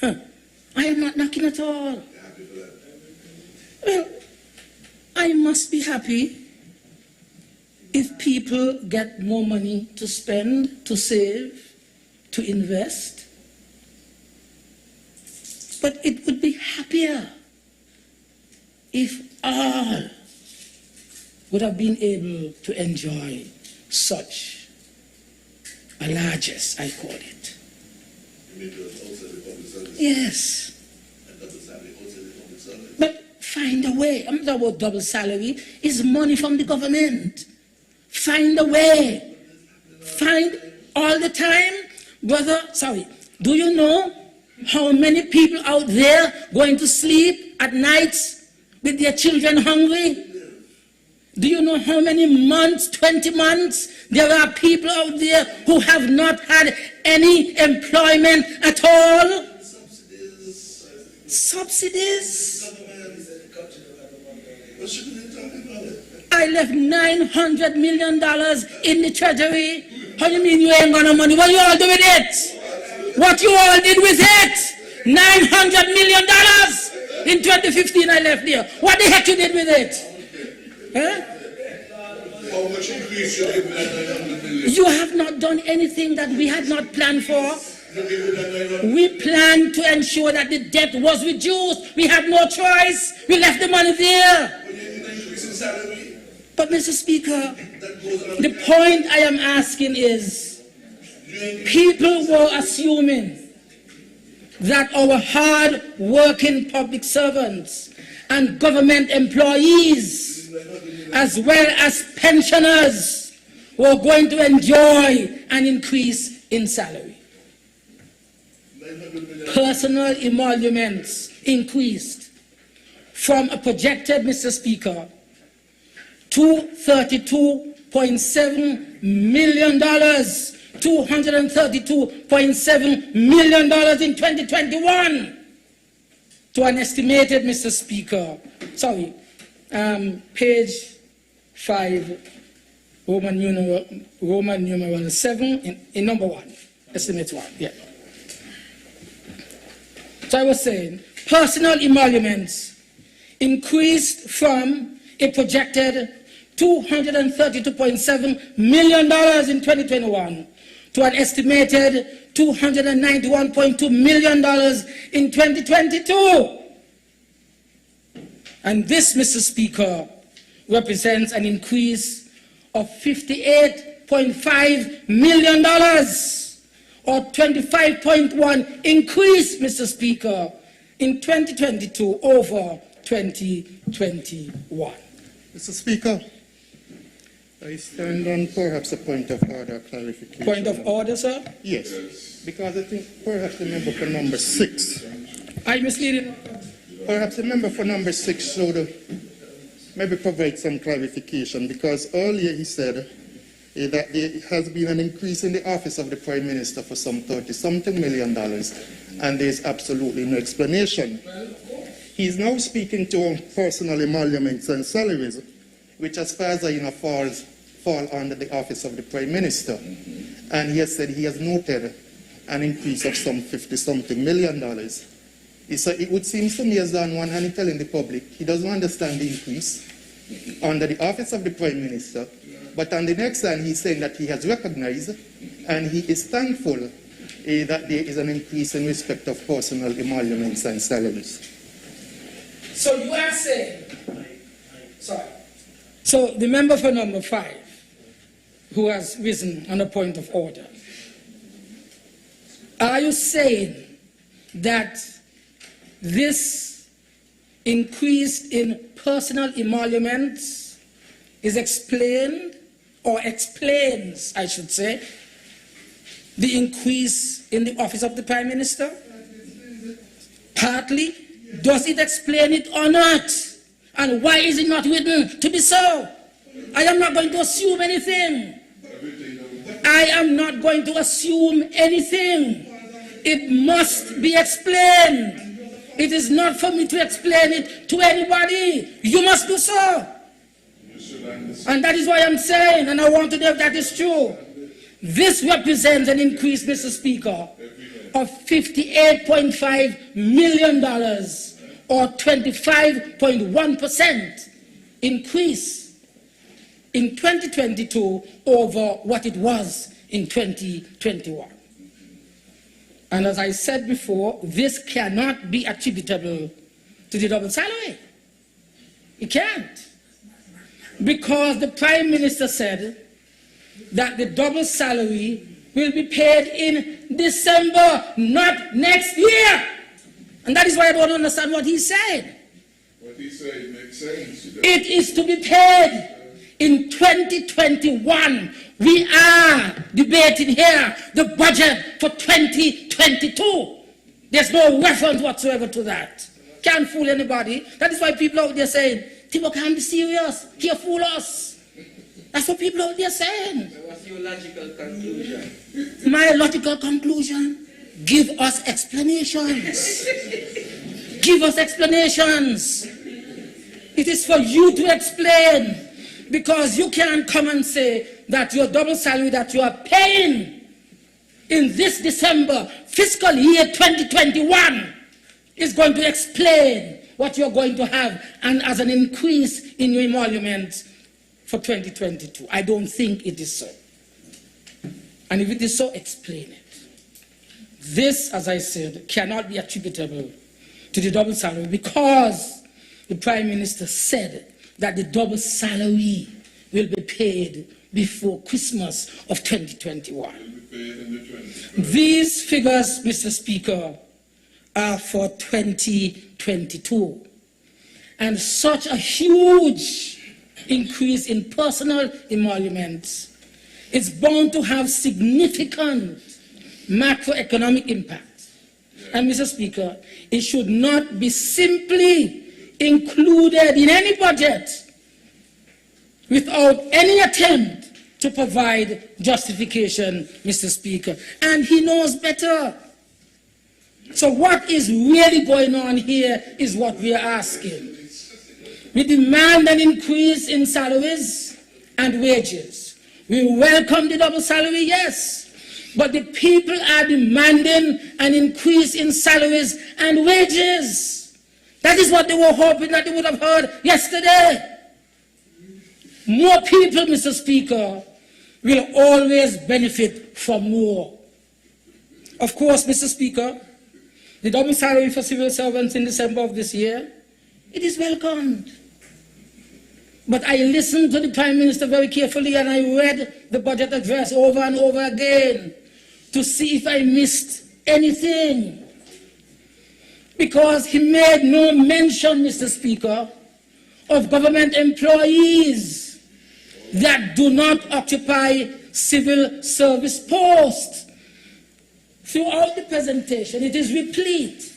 I am not knocking at all. Well, I must be happy if people get more money to spend, to save, to invest. But it would be happier if all would have been able to enjoy such a largesse, I call it. Yes. But find a way. I'm not about double salary. It's money from the government. Find a way. Find all the time. Brother, sorry, do you know how many people out there going to sleep at nights with their children hungry? Do you know how many months, 20 months, there are people out there who have not had any employment at all? Subsidies? I left $900 million in the treasury. How do you mean you ain't got no money? What you all do with it? What you all did with it? $900 million in 2015 I left there. What the heck you did with it? Huh? How much increase you did with that $900 million? You have not done anything that we had not planned for. We planned to ensure that the debt was reduced. We had no choice. We left the money there. But Mr. Speaker, the point I am asking is, people were assuming that our hard-working public servants and government employees, as well as pensioners, were going to enjoy an increase in salary. Personal emoluments increased from a projected, Mr. Speaker, $232.7 million, $232.7 million in 2021, to an estimated, Mr. Speaker, sorry, page 5, Roman numeral 7, in number 1, estimate 1, yeah. So I was saying, personal emoluments increased from a projected $232.7 million in 2021 to an estimated $291.2 million in 2022. And this, Mr. Speaker, represents an increase of $58.5 million, or 25.1 increase, Mr. Speaker, in 2022 over 2021. Mr. Speaker, I stand on perhaps a point of order clarification. Point of order, sir? Yes, because I think perhaps the member for number 6. I misleading? Perhaps the member for number 6 should maybe provide some clarification, because earlier he said that there has been an increase in the office of the Prime Minister for some $30-something million, and there's absolutely no explanation. He's now speaking to personal emoluments and salaries, which as far as I know fall under the office of the Prime Minister. And he has said he has noted an increase of some $50-something million. So it would seem to me as though on one hand he's telling the public he doesn't understand the increase under the office of the Prime Minister, but on the next hand he's saying that he has recognized and he is thankful that there is an increase in respect of personal emoluments and salaries. So you are saying, sorry. So the member for number 5, who has risen on a point of order, are you saying that this increase in personal emoluments is explained, or explains, I should say, the increase in the office of the Prime Minister? Partly. Does it explain it or not? And why is it not written to be so? I am not going to assume anything. I am not going to assume anything. It must be explained. It is not for me to explain it to anybody. You must do so. And that is why I'm saying, and I want to know if that is true. This represents an increase, Mr. Speaker, of $58.5 million or 25.1% increase in 2022 over what it was in 2021. And as I said before, this cannot be attributable to the double salary. It can't. Because the Prime Minister said that the double salary will be paid in December, not next year. And that is why I don't understand what he said. What he said makes sense. It is to be paid in 2021. We are debating here the budget for 2022. There's no reference whatsoever to that. Can't fool anybody. That is why people out there saying, Tibo can't be serious. He'll fool us. That's what people out there saying. So what's your logical conclusion? My logical conclusion? Give us explanations. Give us explanations. It is for you to explain. Because you can't come and say that your double salary that you are paying in this December, fiscal year 2021, is going to explain what you're going to have and as an increase in your emoluments for 2022. I don't think it is so. And if it is so, explain it. This, as I said, cannot be attributable to the double salary because the Prime Minister said that the double salary will be paid before Christmas of 2021. These figures, Mr. Speaker, are for 2022. And such a huge increase in personal emoluments is bound to have significant macroeconomic impact. And Mr. Speaker, it should not be simply included in any budget without any attempt to provide justification, Mr. Speaker. And he knows better. So what is really going on here is what we are asking. We demand an increase in salaries and wages. We welcome the double salary, yes. But the people are demanding an increase in salaries and wages. That is what they were hoping that they would have heard yesterday. More people, Mr. Speaker, will always benefit from more. Of course, Mr. Speaker, the double salary for civil servants in December of this year, it is welcomed. But I listened to the Prime Minister very carefully and I read the budget address over and over again to see if I missed anything. Because he made no mention, Mr. Speaker, of government employees that do not occupy civil service posts. Throughout the presentation, it is replete,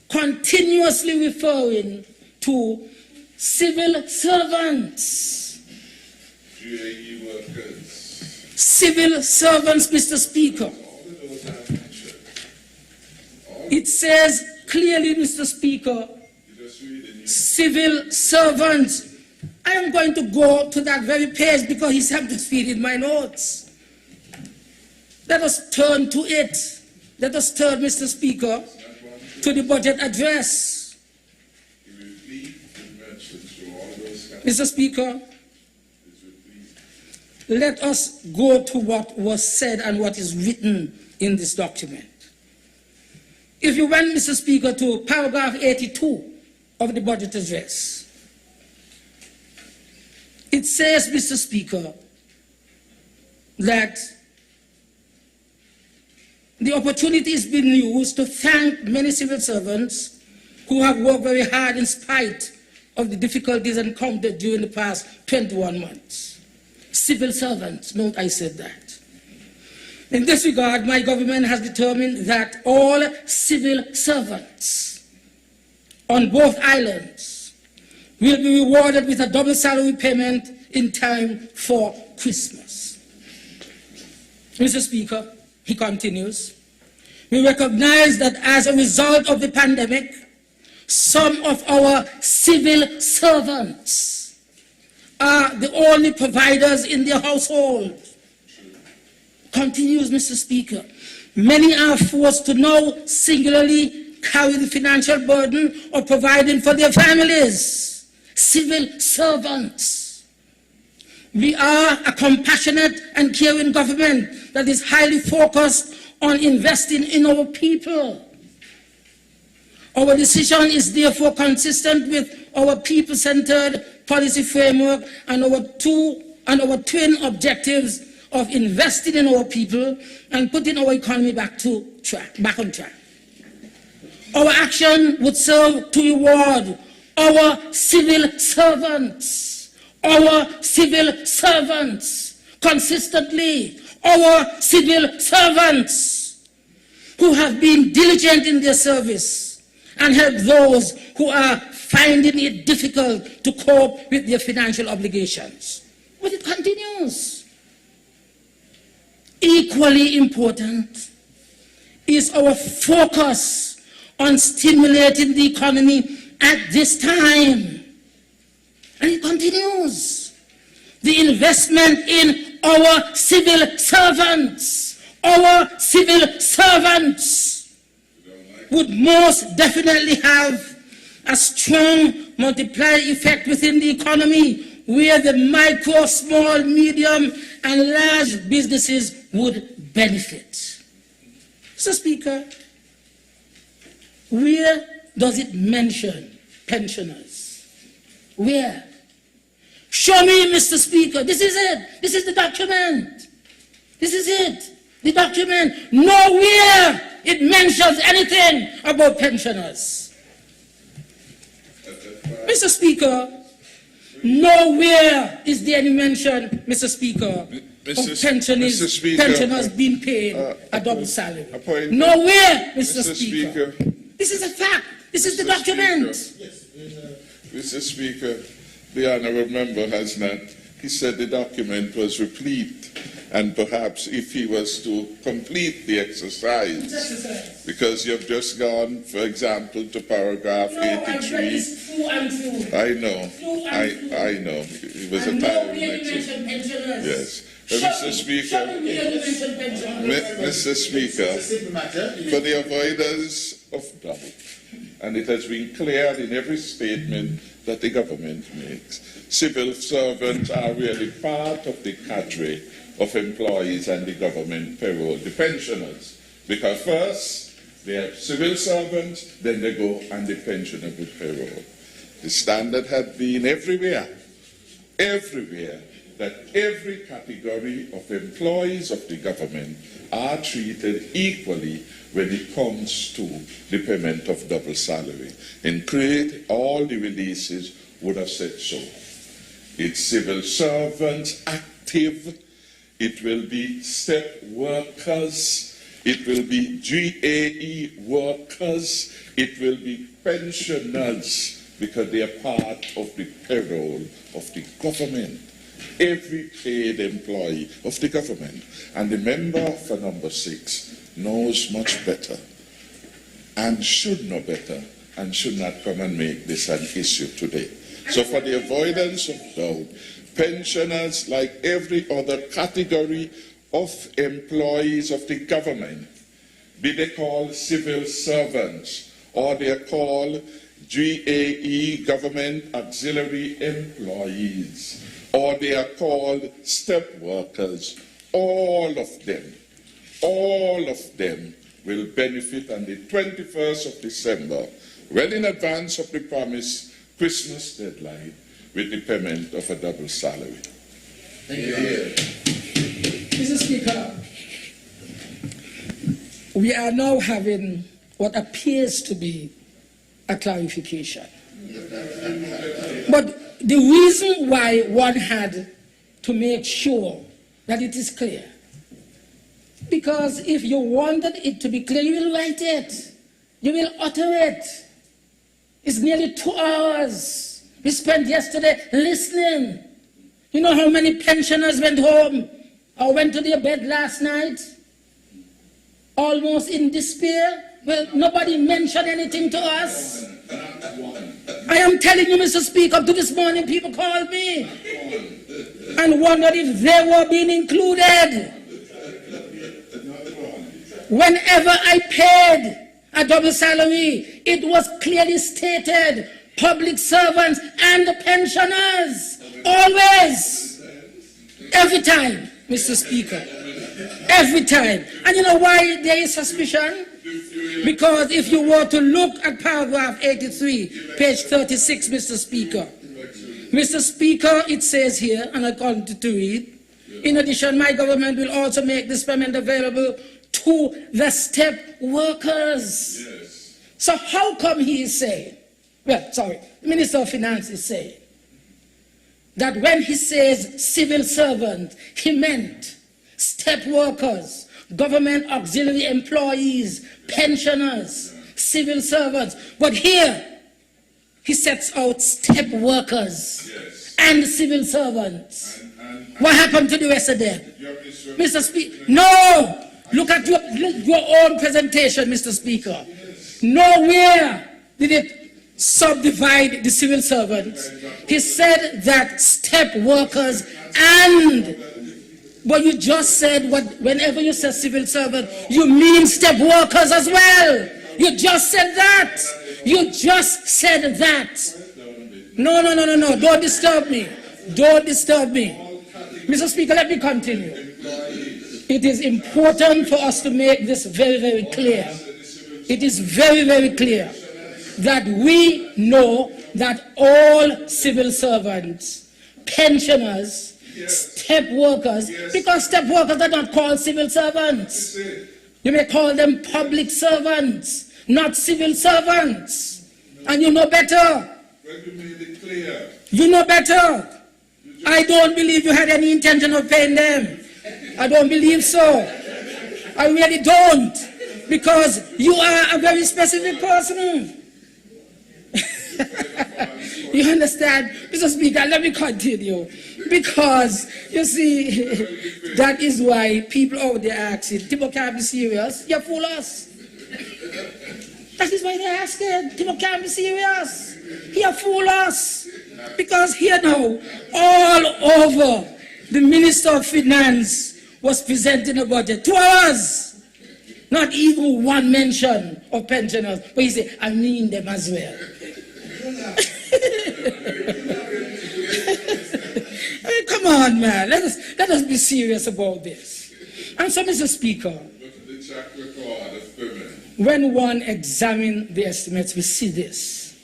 continuously referring to civil servants. GAE workers. Civil servants, Mr. Speaker. It says clearly, Mr. Speaker, civil servants. I am going to go to that very page because he's having to feed in my notes. Let us turn to it. Let us turn, Mr. Speaker, to the budget address. Mr. Speaker, let us go to what was said and what is written in this document. If you went, Mr. Speaker, to paragraph 82 of the budget address, it says, Mr. Speaker, that the opportunity is being used to thank many civil servants who have worked very hard in spite of the difficulties encountered during the past 21 months. Civil servants, note I said that. In this regard, my government has determined that all civil servants on both islands will be rewarded with a double salary payment in time for Christmas. Mr. Speaker, he continues, We recognize that as a result of the pandemic, some of our civil servants are the only providers in their household. Continues, Mr. Speaker. Many are forced to now singularly carry the financial burden of providing for their families. Civil servants. We are a compassionate and caring government that is highly focused on investing in our people. Our decision is therefore consistent with our people-centered policy framework and our twin objectives of investing in our people and putting our economy back on track. Our action would serve to reward our civil servants, consistently, our civil servants who have been diligent in their service and help those who are finding it difficult to cope with their financial obligations. But it continues. Equally important is our focus on stimulating the economy at this time. And it continues. The investment in our civil servants would most definitely have a strong multiplier effect within the economy where the micro, small, medium, and large businesses would benefit. Mr. Speaker, where does it mention pensioners? Where? Show me, Mr. Speaker. This is it. This is the document. This is it. The document. Nowhere it mentions anything about pensioners. Mr. Speaker, nowhere is there any mention, Mr. Speaker, of pensioners being paid a double salary. Nowhere, Mr. Speaker. This is a fact. This is the document. Mr. Speaker, the honourable member has not. He said the document was replete, and perhaps if he was to complete the exercise, because you've just gone, for example, to paragraph 83. I know. I know. It was a tiring exercise. Yes. Mr. Speaker, for the avoidance of doubt, and it has been cleared in every statement that the government makes, civil servants are really part of the cadre of employees and the government payroll, the pensioners, because first they have civil servants, then they go and the pensioner with payroll. The standard had been everywhere, that every category of employees of the government are treated equally when it comes to the payment of double salary. In trade, all the releases would have said so. It's civil servants, active, it will be step workers, it will be GAE workers, it will be pensioners, because they are part of the payroll of the government. Every paid employee of the government. And the member for number 6 knows much better and should know better and should not come and make this an issue today. So for the avoidance of doubt, pensioners, like every other category of employees of the government, be they called civil servants or they are called GAE, government auxiliary employees, or they are called step workers, all of them will benefit on the 21st of December, well in advance of the promised Christmas deadline, with the payment of a double salary. Thank you. Mr. Speaker, we are now having what appears to be a clarification. But the reason why one had to make sure that it is clear, because if you wanted it to be clear, you will write it, you will utter it. It's nearly 2 hours we spent yesterday listening. You know how many pensioners went home or went to their bed last night? almost in despair. Well, nobody mentioned anything to us. I am telling you, Mr. Speaker, up to this morning, people called me and wondered if they were being included. Whenever I paid a double salary, it was clearly stated, public servants and the pensioners. Always. Every time, Mr. Speaker. Every time. And you know why there is suspicion? Because if you were to look at paragraph 83, page 36, Mr. Speaker. Mr. Speaker, it says here, and I continue to read, in addition, my government will also make this payment available to the step workers. Yes. So how come he is saying, well, sorry, the Minister of Finance is saying, that when he says civil servant, he meant step workers, government auxiliary employees, pensioners, civil servants. But here, he sets out step workers and civil servants. What happened to the rest of them? Mr. Speaker, no! Look at your own presentation, Mr. Speaker. Nowhere did it subdivide the civil servants. He said that step workers and, but you just said whenever you say civil servant, you mean step workers as well. You just said that. You just said that. No, don't disturb me. Don't disturb me. Mr. Speaker, let me continue. It is important for us to make this very, very clear. It is very, very clear that we know that all civil servants, pensioners, step workers, because step workers are not called civil servants. You may call them public servants, not civil servants. And you know better. Well, you made it clear. You know better. I don't believe you had any intention of paying them. I don't believe so. I really don't. Because you are a very specific person. You understand? Mr. Speaker, let me continue. Because, you see, that is why people over there are asking, Timo can't be serious. You fool us. That is why they're asking, Timo can't be serious. You fool us. Because here now, all over, the Minister of Finance was presenting a budget. 2 hours. Not even one mention of pensioners. But he said, I mean them as well. Hey, come on, man. Let us be serious about this. And so, Mr. Speaker, when one examines the estimates, we see this.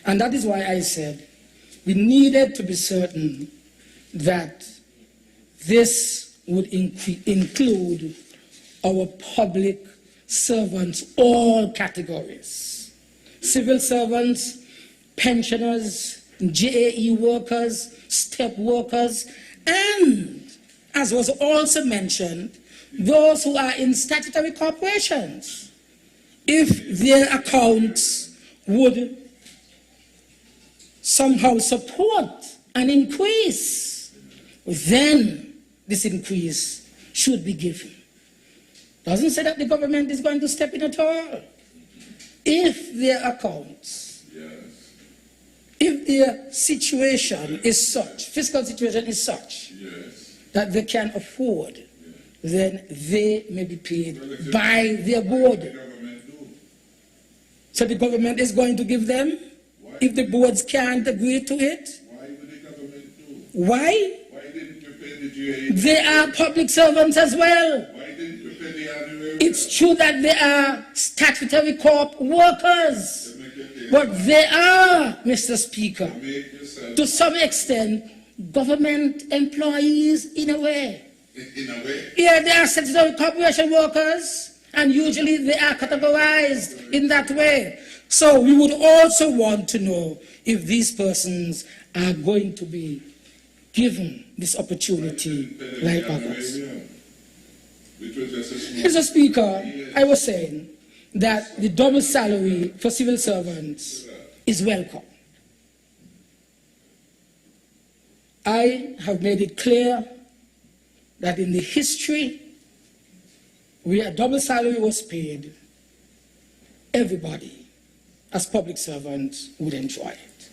And that is why I said we needed to be certain that this would include our public servants, all categories. Civil servants, pensioners, JAE workers, step workers, and, as was also mentioned, those who are in statutory corporations. If their accounts would somehow support an increase, then this increase should be given. Doesn't say that the government is going to step in at all. If their accounts, if their situation is such, fiscal situation is such, that they can afford, then they may be paid by their board. So the government is going to give them, if the boards can't agree to it. Why would the government do? Why? Why didn't you pay the GA? They are public servants as well. Why didn't you pay the honorary? It's true that they are statutory corp workers, but they are, Mr. Speaker, to some extent, government employees in a way. In a way? Yeah, they are statutory corporation workers, and usually they are categorized in that way. So we would also want to know if these persons are going to be given this opportunity like others. Mr. Speaker, I was saying that the double salary for civil servants is welcome. I have made it clear that in the history where a double salary was paid, everybody, as public servants, would enjoy it.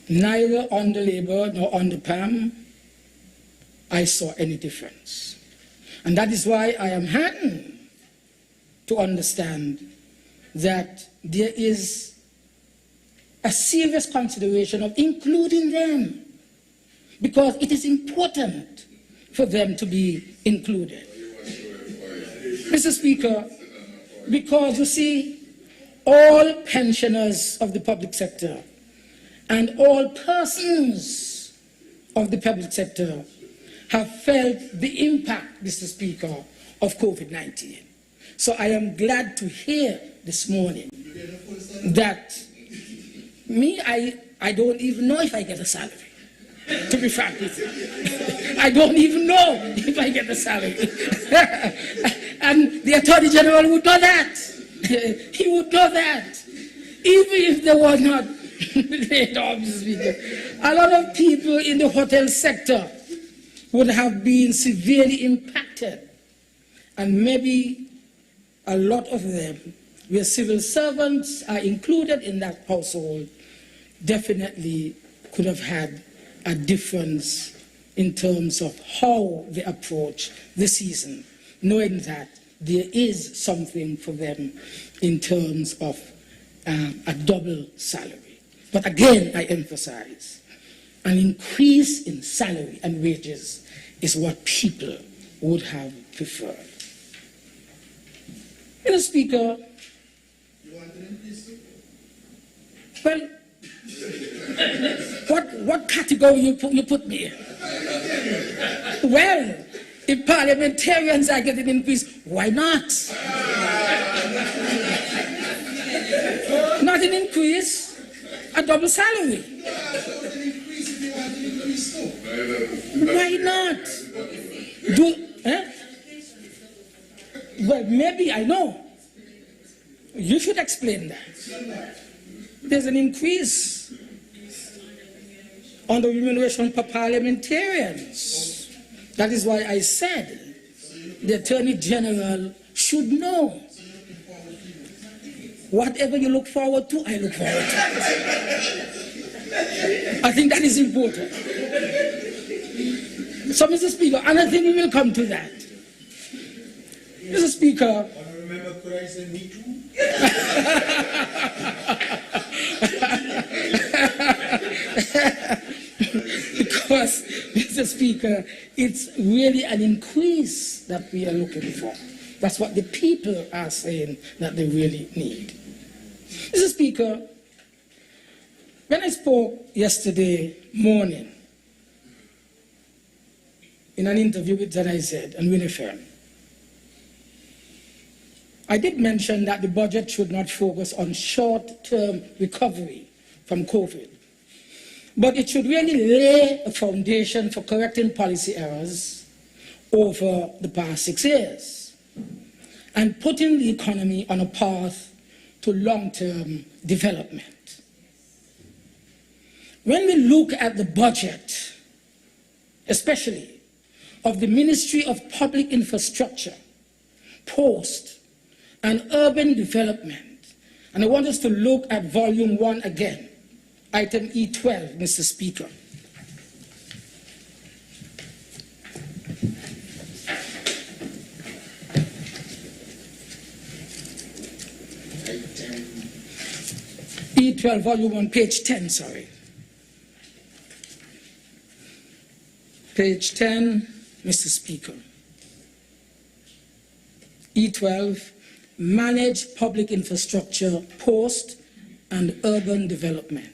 Neither on the labor nor on the PAM, I saw any difference. And that is why I am heartened to understand that there is a serious consideration of including them, because it is important for them to be included. Mr. Speaker, because you see, all pensioners of the public sector and all persons of the public sector have felt the impact, Mr. Speaker, of COVID-19. So I am glad to hear this morning that I don't even know if I get a salary, to be frank with you. I don't even know if I get a salary. And the Attorney General would know that. He would know that. Even if they were not laid off, Mr. Speaker. A lot of people in the hotel sector would have been severely impacted. And maybe a lot of them, where civil servants are included in that household, definitely could have had a difference in terms of how they approach the season, knowing that there is something for them in terms of a double salary. But again, I emphasize, an increase in salary and wages is what people would have preferred. Mr. Speaker, You want an increase too? well, what category you put me in? Well, if parliamentarians are getting an increase, why not? Not an increase, a double salary. Why not? Well, maybe I know. You should explain that. There's an increase on the remuneration per parliamentarians. That is why I said the Attorney General should know. Whatever you look forward to, I look forward to. I think that is important. So, Mr. Speaker, and I think we will come to that. Mr. Speaker. Remember, could I say me too? Because, Mr. Speaker, it's really an increase that we are looking for. That's what the people are saying that they really need. Mr. Speaker, when I spoke yesterday morning in an interview with ZIZ and Winifred, I did mention that the budget should not focus on short-term recovery from COVID, but it should really lay a foundation for correcting policy errors over the past 6 years and putting the economy on a path to long-term development. When we look at the budget, especially of the Ministry of Public Infrastructure, Post, and Urban Development, and I want us to look at Volume 1 again, item E12, Mr. Speaker. E12, Volume 1, page 10, sorry. Page 10, Mr. Speaker. E12, Manage Public Infrastructure, Post, and Urban Development.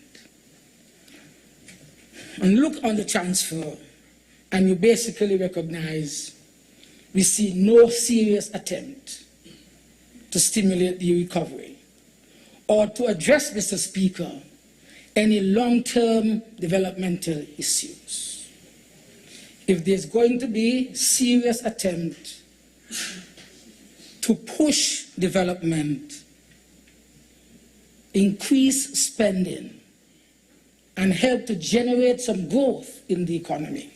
And look on the transfer, and you basically recognize we see no serious attempt to stimulate the recovery or to address, Mr. Speaker, any long-term developmental issues. If there's going to be serious attempt to push development, increase spending, and help to generate some growth in the economy,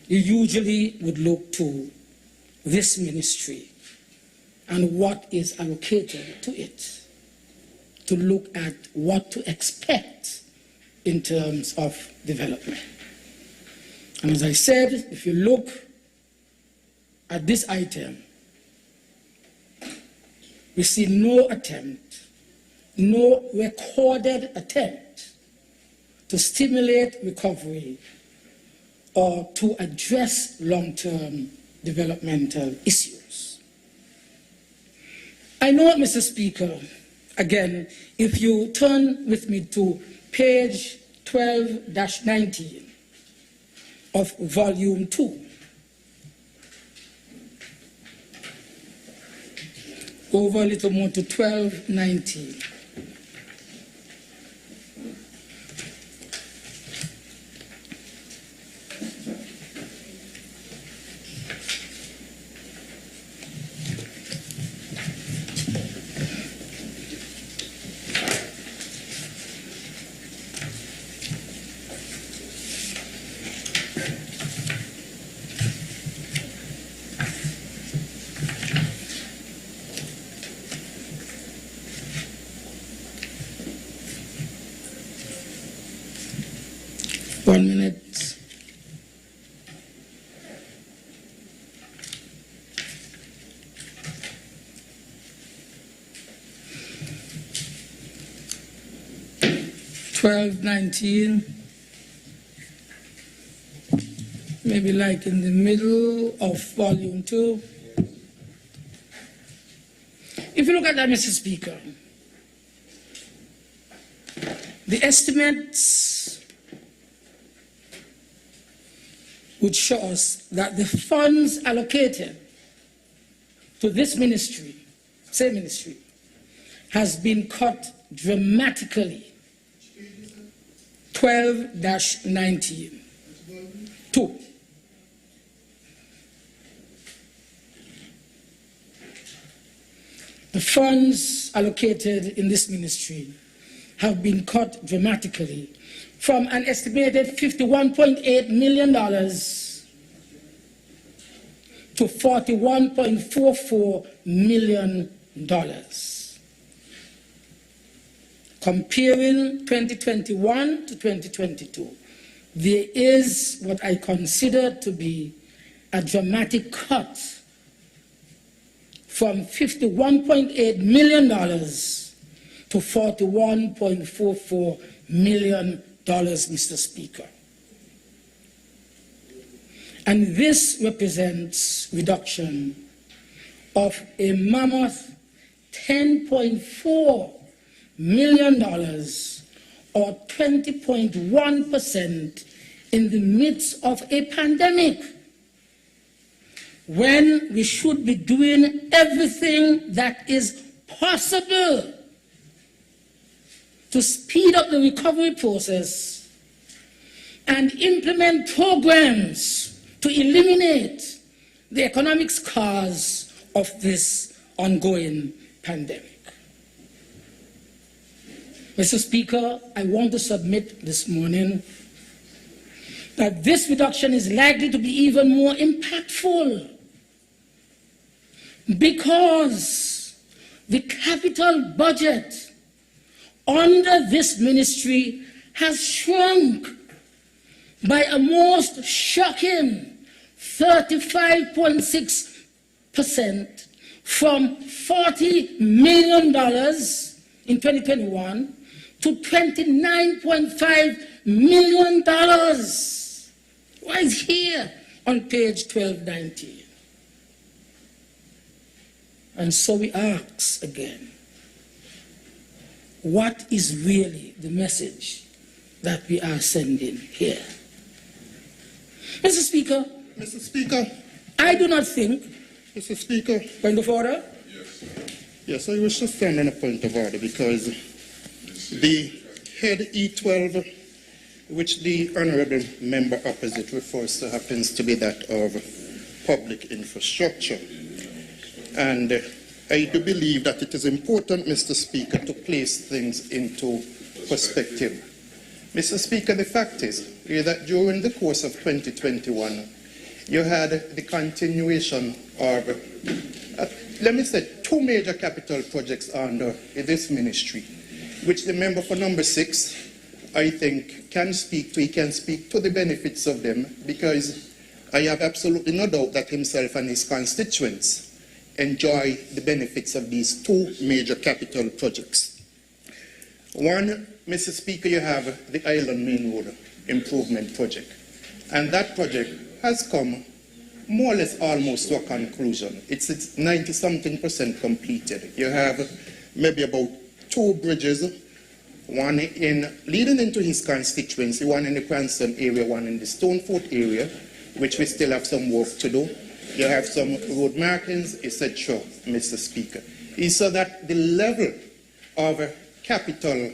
you usually would look to this ministry and what is allocated to it, to look at what to expect in terms of development. And as I said, if you look at this item, we see no attempt, no recorded attempt to stimulate recovery or to address long-term developmental issues. I know, Mr. Speaker, again, if you turn with me to page 12-19 of volume 2, over a little more to 12-19. One minute. $12.19, maybe like in the middle of volume 2. If you look at that, Mr. Speaker, the estimates would show us that the funds allocated to this ministry, same ministry, has been cut dramatically. 12-19. 2. The funds allocated in this ministry have been cut dramatically from an estimated $51.8 million to $41.44 million. Comparing 2021 to 2022, there is what I consider to be a dramatic cut from $51.8 million to $41.44 million, Mr. Speaker. And this represents reduction of a mammoth $10.4 million or 20.1% in the midst of a pandemic, when we should be doing everything that is possible to speed up the recovery process and implement programs to eliminate the economic scars of this ongoing pandemic. Mr. Speaker, I want to submit this morning that this reduction is likely to be even more impactful because the capital budget under this ministry has shrunk by a most shocking 35.6% from $40 million in 2021 to $29.5 million. Right here on page 1219. And so we ask again, what is really the message that we are sending here? Mr. Speaker. Mr. Speaker. I do not think. Mr. Speaker. Point of order? Yes. Yes, I wish to stand on a point of order because the head E12, which the honourable member opposite refers to, happens to be that of public infrastructure. And I do believe that it is important, Mr. Speaker, to place things into perspective. Mr. Speaker, the fact is that during the course of 2021, you had the continuation of, let me say, 2 major capital projects under this ministry, which the member for number 6, I think, can speak to. He can speak to the benefits of them, because I have absolutely no doubt that himself and his constituents enjoy the benefits of these 2 major capital projects. One, Mr. Speaker, you have the Island Main Road Improvement Project, and that project has come more or less almost to a conclusion. It's 90-something% completed. You have maybe about 2 bridges, one leading into his constituency, one in the Cranston area, one in the Stonefort area, which we still have some work to do. You have some road markings, etc., Mr. Speaker. He said that the level of capital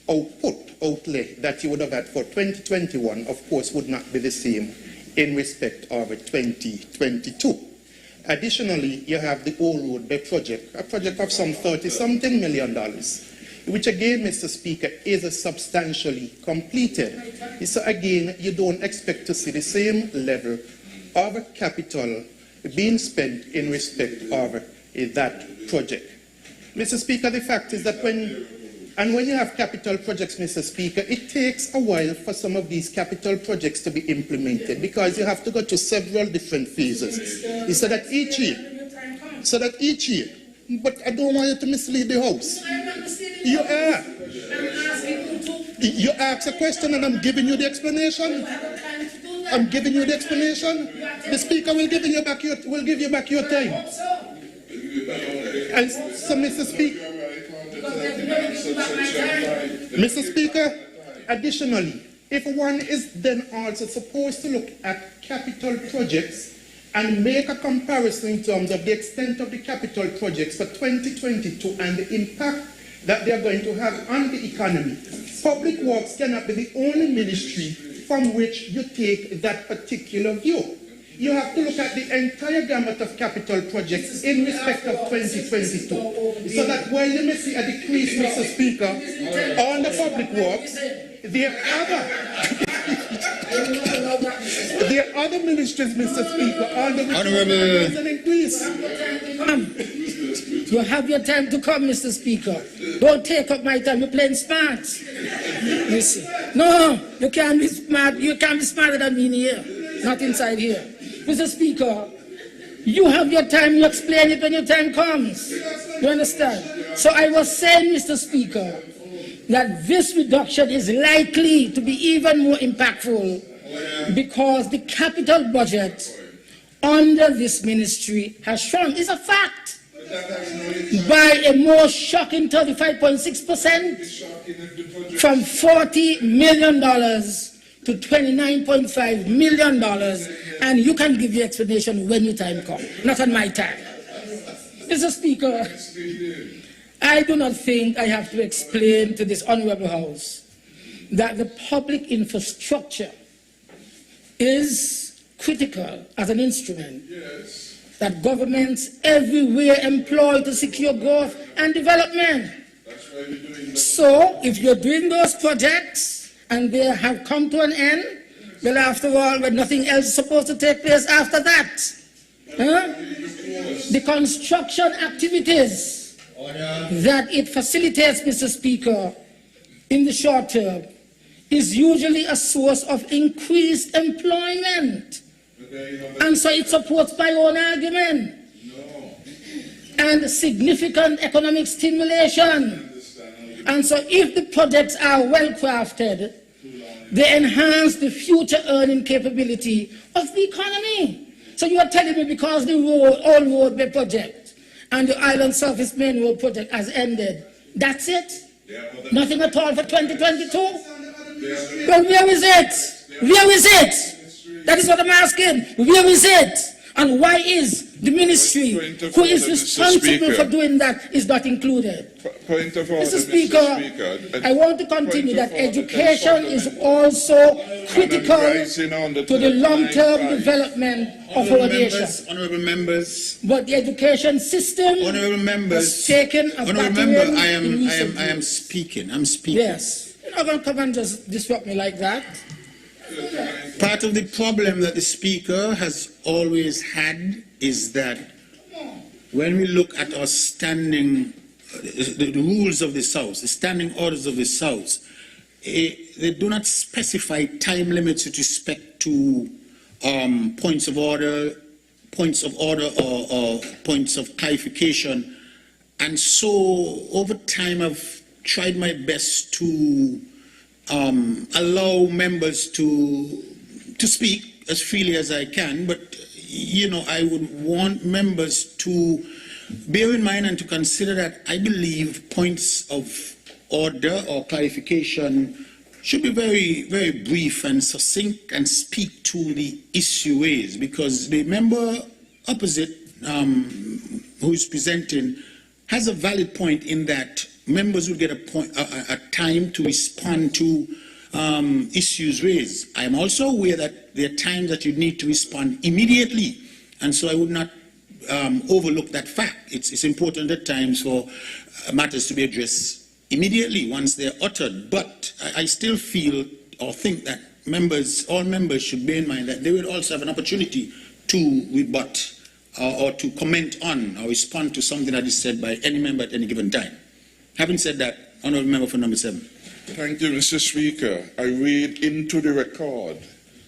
outlay that you would have had for 2021, of course, would not be the same in respect of 2022. Additionally, you have the Old Road Bay project, a project of some $30-something million, which again, Mr. Speaker, is substantially completed. So again, you don't expect to see the same level of capital being spent in respect of that project. Mr. Speaker, the fact is that when you have capital projects, Mr. Speaker, it takes a while for some of these capital projects to be implemented, because you have to go to several different phases. So that each year, but I don't want you to mislead the House. You are. You ask a question and I'm giving you the explanation. I'm giving you the explanation. The Speaker will give you back your time. And so, Mr. Speaker, additionally, if one is then also supposed to look at capital projects and make a comparison in terms of the extent of the capital projects for 2022 and the impact that they are going to have on the economy, Public Works cannot be the only ministry from which you take that particular view. You have to look at the entire gamut of capital projects in respect of 2022. So that while you may see a decrease, Mr. Speaker, on the Public Works, there are other ministries, Mr. Speaker, on the which there is an increase. You have your time to come, Mr. Speaker. Don't take up my time. You're playing smart. You see. No, you can't be smart. You can't be smarter than me in here. Not inside here. Mr. Speaker, you have your time. You explain it when your time comes. You understand? So I was saying, Mr. Speaker, that this reduction is likely to be even more impactful because the capital budget under this ministry has shrunk. It's a fact. By a more shocking 35.6%, from $40 million to $29.5 million, and you can give your explanation when your time comes, not on my time. Mr. Speaker, I do not think I have to explain to this honorable House that the public infrastructure is critical as an instrument that governments everywhere employ to secure growth and development. So, if you're doing those projects and they have come to an end, well, after all, when nothing else is supposed to take place after that, the construction activities that it facilitates, Mr. Speaker, in the short term, is usually a source of increased employment. And so it supports my own argument. And significant economic stimulation. And so if the projects are well crafted, they enhance the future earning capability of the economy. So you are telling me because the Old Road Bay project and the Island Surface Main Road project has ended, that's it? Nothing at all for 2022? Well, where is it? Where is it? That is what I'm asking. Where is it? And why is the ministry who is responsible for doing that is not included? Point of order, Mr. Speaker, I want to continue that education is also critical to the long-term development of our nation. Honourable members. But the education system has taken a battering in recent years. I am speaking. I'm speaking. Yes. You're not going to come and just disrupt me like that. Part of the problem that the Speaker has always had is that when we look at our standing, the rules of this House, the standing orders of this House, they do not specify time limits with respect to points of order or points of clarification. And so over time I've tried my best to allow members to speak as freely as I can, but you know, I would want members to bear in mind and to consider that I believe points of order or clarification should be very, very brief and succinct and speak to the issue raised, because the member opposite who is presenting has a valid point in that members will get a time to respond to issues raised. I am also aware that there are times that you need to respond immediately, and so I would not overlook that fact. It's important at times for matters to be addressed immediately once they're uttered, but I still feel or think that all members should bear in mind that they will also have an opportunity to rebut or to comment on or respond to something that is said by any member at any given time. Having said that, Honourable Member for number 7. Thank you, Mr. Speaker. I read into the record,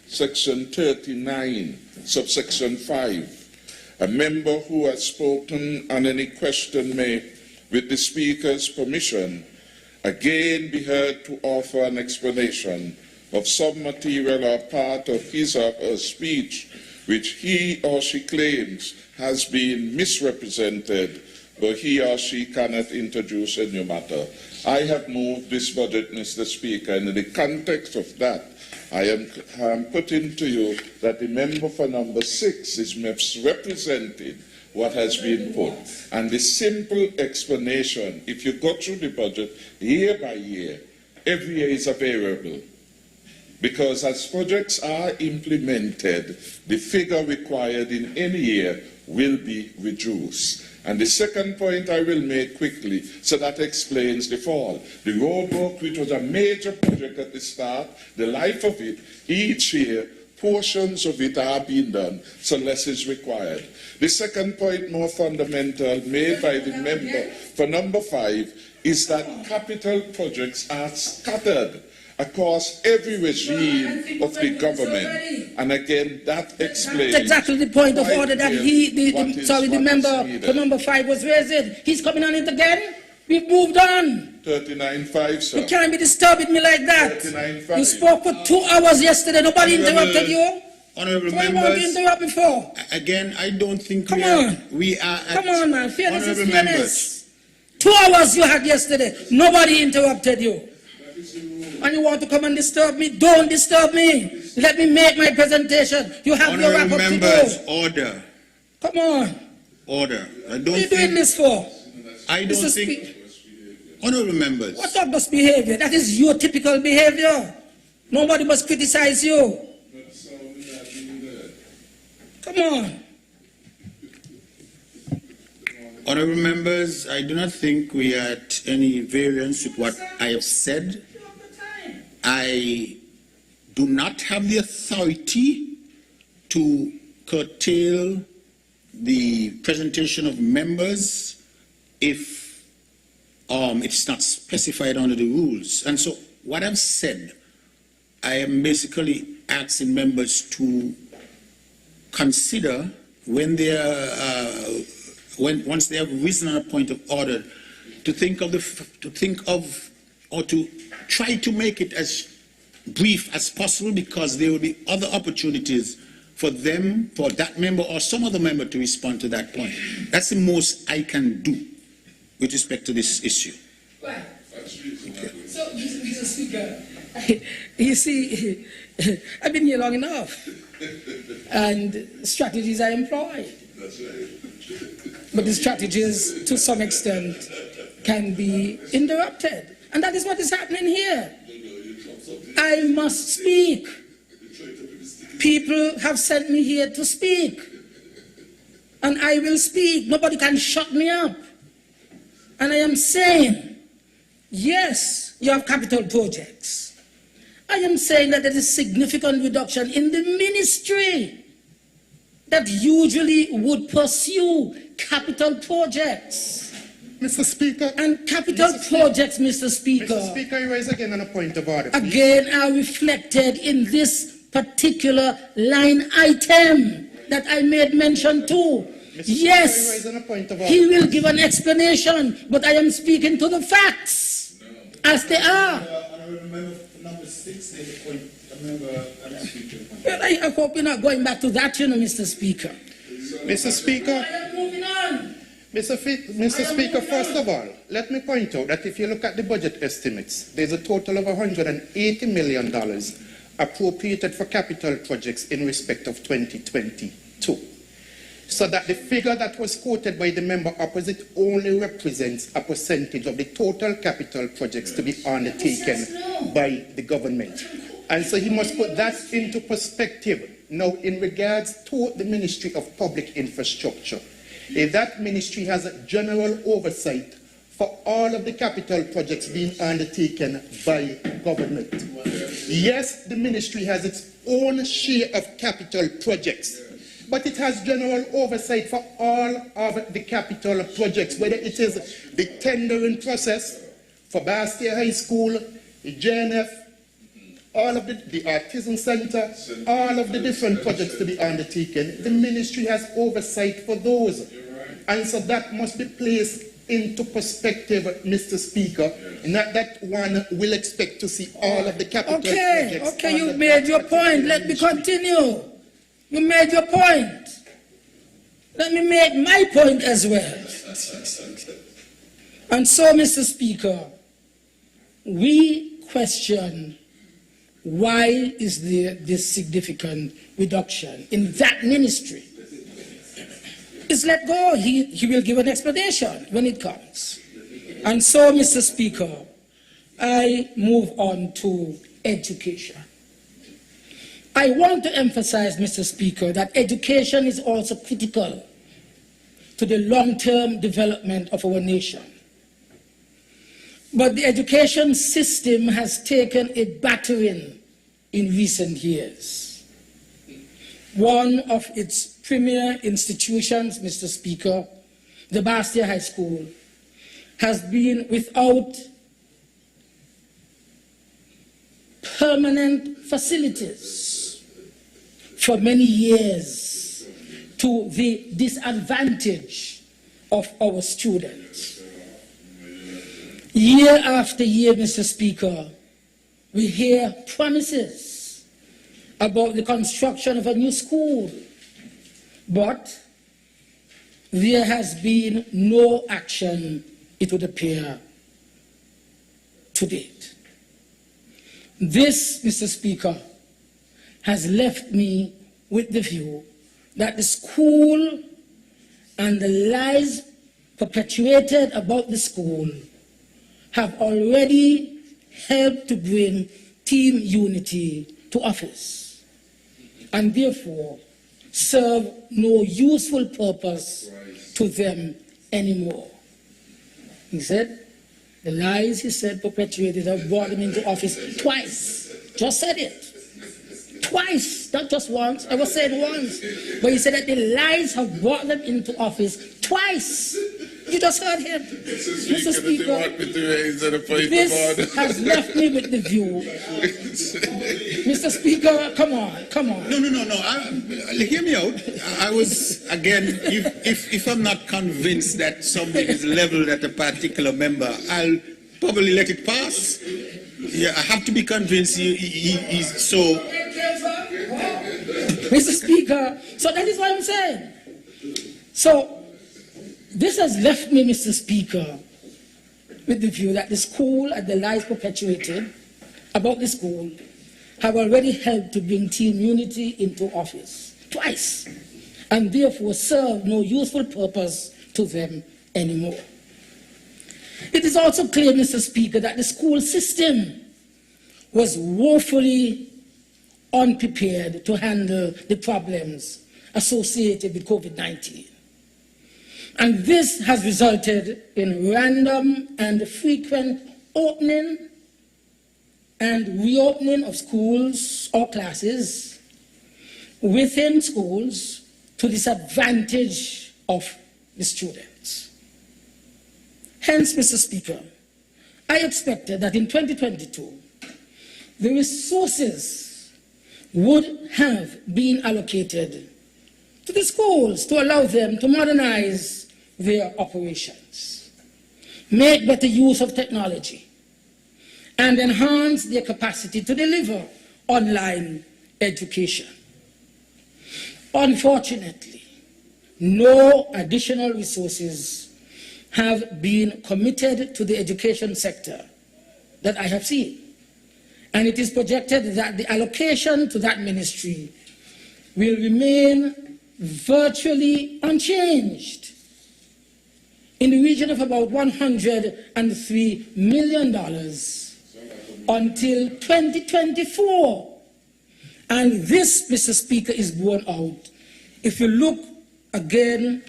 Section 39, subsection 5. A member who has spoken on any question may, with the Speaker's permission, again be heard to offer an explanation of some material or part of his or her speech which he or she claims has been misrepresented, but he or she cannot introduce a new matter. I have moved this budget, Mr. Speaker, and in the context of that, I am putting to you that the member for number 6 is misrepresenting what has been put. And the simple explanation, if you go through the budget year by year, every year is a variable. Because as projects are implemented, the figure required in any year will be reduced. And the second point I will make quickly, so that explains the fall. The roadwork, which was a major project at the start, the life of it, each year, portions of it are being done, so less is required. The second point, more fundamental, made by the member for number 5, is that capital projects are scattered across every regime of the government. And again, that explains... That's exactly the point of order that the member for number 5 was raising. He's coming on it again. We've moved on. 39.5, sir. You can't be disturbing me like that. 39.5. You spoke for 2 hours yesterday. Nobody interrupted you. Honourable Why members, won't you interrupt before? again, I don't think Come we are at... Come on, man. Fairness is Honourable fairness. 2 hours you had yesterday. Nobody interrupted you. And you want to come and disturb me? Don't disturb me. Let me make my presentation. You have your wrap Honourable up to members, do. order. Come on. Order. I don't What are you think... doing this for? I don't Mr. think... Honourable members. What of this behavior? That is your typical behavior. Nobody must criticize you. Come on. Honourable members, I do not think we are at any variance with what I have said. I do not have the authority to curtail the presentation of members if it's not specified under the rules. And so what I've said, I am basically asking members to consider when they are, once they have risen on a point of order, or to try to make it as brief as possible, because there will be other opportunities for them, for that member or some other member to respond to that point. That's the most I can do with respect to this issue. Right. So, Mr. Speaker, you see, I've been here long enough, and strategies are employed. That's right. But the strategies, to some extent, can be interrupted. And that is what is happening here. I must speak. People have sent me here to speak. And I will speak. Nobody can shut me up. And I am saying, yes, you have capital projects. I am saying that there is significant reduction in the ministry that usually would pursue capital projects. Mr. Speaker. And capital projects, Mr. Speaker. Mr. Speaker, you raise again on a point of order. Please. Again, are reflected in this particular line item that I made mention to. Mr. Yes, Speaker, you raise on a point of order. he will give an explanation, but I am speaking to the facts as they are. Number 6, there's a point. Well, I hope you're not going back to that, you know, Mr. Speaker. Mr. Speaker. I am moving on. Mr. Speaker, first of all, let me point out that if you look at the budget estimates, there's a total of $180 million appropriated for capital projects in respect of 2022. So that the figure that was quoted by the member opposite only represents a percentage of the total capital projects to be undertaken by the government. And so he must put that into perspective. Now, in regards to the Ministry of Public Infrastructure, that ministry has a general oversight for all of the capital projects being undertaken by government. Yes, the ministry has its own share of capital projects, but it has general oversight for all of the capital projects, whether it is the tendering process for Bastia High School, the JNF, all of the Autism Center, all of the different projects to be undertaken. The ministry has oversight for those. And so that must be placed into perspective, Mr. Speaker, not that one will expect to see all of the capital projects. Okay, you made your point. Let me continue. You made your point. Let me make my point as well. And so, Mr. Speaker, we question why is there this significant reduction in that ministry. It's let go. He will give an explanation when it comes. And so, Mr. Speaker, I move on to education. I want to emphasize, Mr. Speaker, that education is also critical to the long-term development of our nation. But the education system has taken a battering in recent years. One of its premier institutions, Mr. Speaker, the Bastia High School, has been without permanent facilities for many years to the disadvantage of our students. Year after year, Mr. Speaker, we hear promises about the construction of a new school, but there has been no action, it would appear, to date. This, Mr. Speaker, has left me with the view that the school and the lies perpetuated about the school have already helped to bring team unity to office, and therefore serve no useful purpose to them anymore. He said, the lies he said perpetuated have brought him into office twice. Just said it. Twice, not just once. I was saying once. But he said that the lies have brought them into office twice. You just heard him. Mr. Speaker, this has left me with the view. Mr. Speaker, come on. No. Hear me out. I was, again, if I'm not convinced that something is leveled at a particular member, I'll probably let it pass. Yeah, I have to be convinced he's so... Mr. Speaker, so that is what I'm saying. So, this has left me, Mr. Speaker, with the view that the school and the lies perpetuated about the school have already helped to bring team unity into office twice, and therefore serve no useful purpose to them anymore. It is also clear, Mr. Speaker, that the school system was woefully unprepared to handle the problems associated with COVID-19. And this has resulted in random and frequent opening and reopening of schools or classes within schools to the disadvantage of the students. Hence, Mr. Speaker, I expected that in 2022, the resources would have been allocated to the schools to allow them to modernize their operations, make better use of technology, and enhance their capacity to deliver online education. Unfortunately, no additional resources have been committed to the education sector that I have seen. And it is projected that the allocation to that ministry will remain virtually unchanged in the region of about $103 million until 2024. And this, Mr. Speaker, is borne out. If you look again,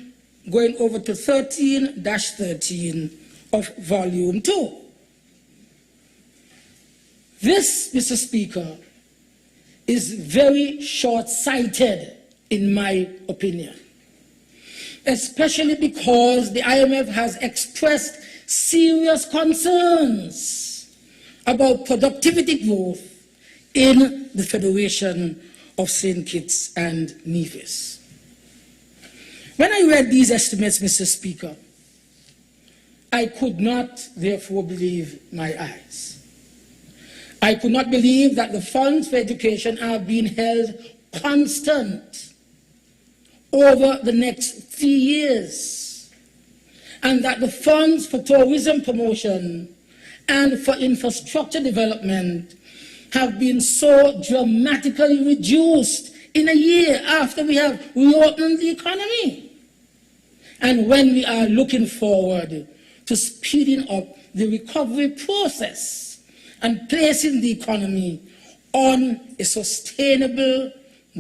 going over to 13-13 of Volume 2. This, Mr. Speaker, is very short-sighted, in my opinion, especially because the IMF has expressed serious concerns about productivity growth in the Federation of St. Kitts and Nevis. When I read these estimates, Mr. Speaker, I could not, therefore, believe my eyes. I could not believe that the funds for education are being held constant over the next 3 years, and that the funds for tourism promotion and for infrastructure development have been so dramatically reduced in a year after we have reopened the economy. And when we are looking forward to speeding up the recovery process and placing the economy on a sustainable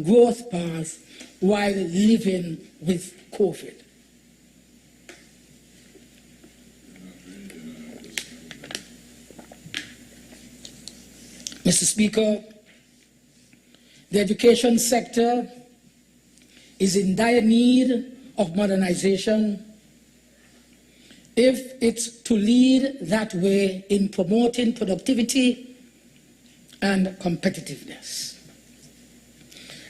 growth path while living with COVID. Mr. Speaker, the education sector is in dire need of modernization if it's to lead that way in promoting productivity and competitiveness.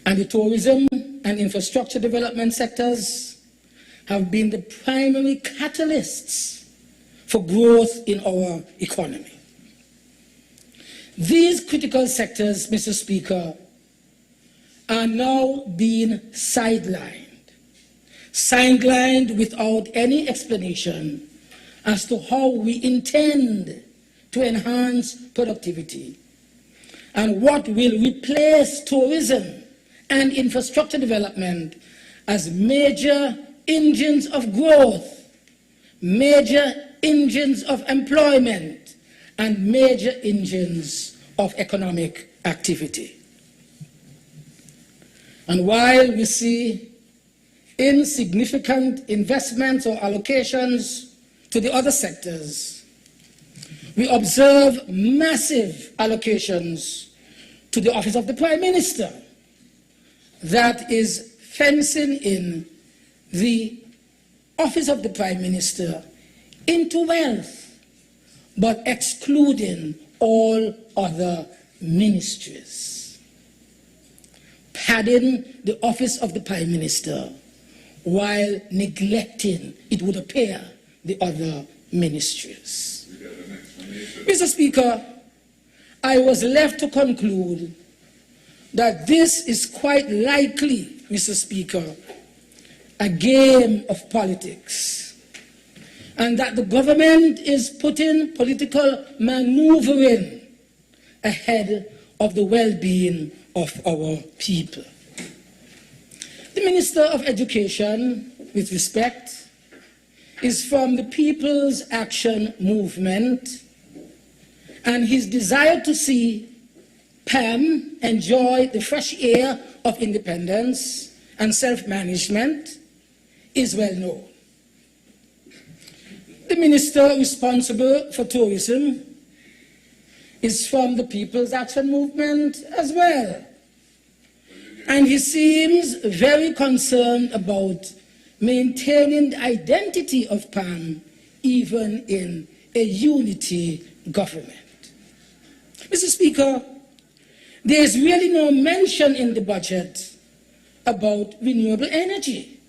And the tourism and infrastructure development sectors have been the primary catalysts for growth in our economy. These critical sectors, Mr. Speaker, are now being sidelined without any explanation as to how we intend to enhance productivity and what will replace tourism and infrastructure development as major engines of growth, major engines of employment, and major engines of economic activity. And while we see insignificant investments or allocations to the other sectors, we observe massive allocations to the Office of the Prime Minister that is fencing in the Office of the Prime Minister into wealth, but excluding all other ministries, padding the Office of the Prime Minister while neglecting, it would appear, the other ministries. Mr. Speaker, I was left to conclude that this is quite likely, Mr. Speaker, a game of politics, and that the government is putting political maneuvering ahead of the well-being of our people. The Minister of Education, with respect, is from the People's Action Movement, and his desire to see PAM enjoy the fresh air of independence and self-management is well known. The minister responsible for tourism is from the People's Action Movement as well. And he seems very concerned about maintaining the identity of PAM even in a unity government. Mr. Speaker, there is really no mention in the budget about renewable energy.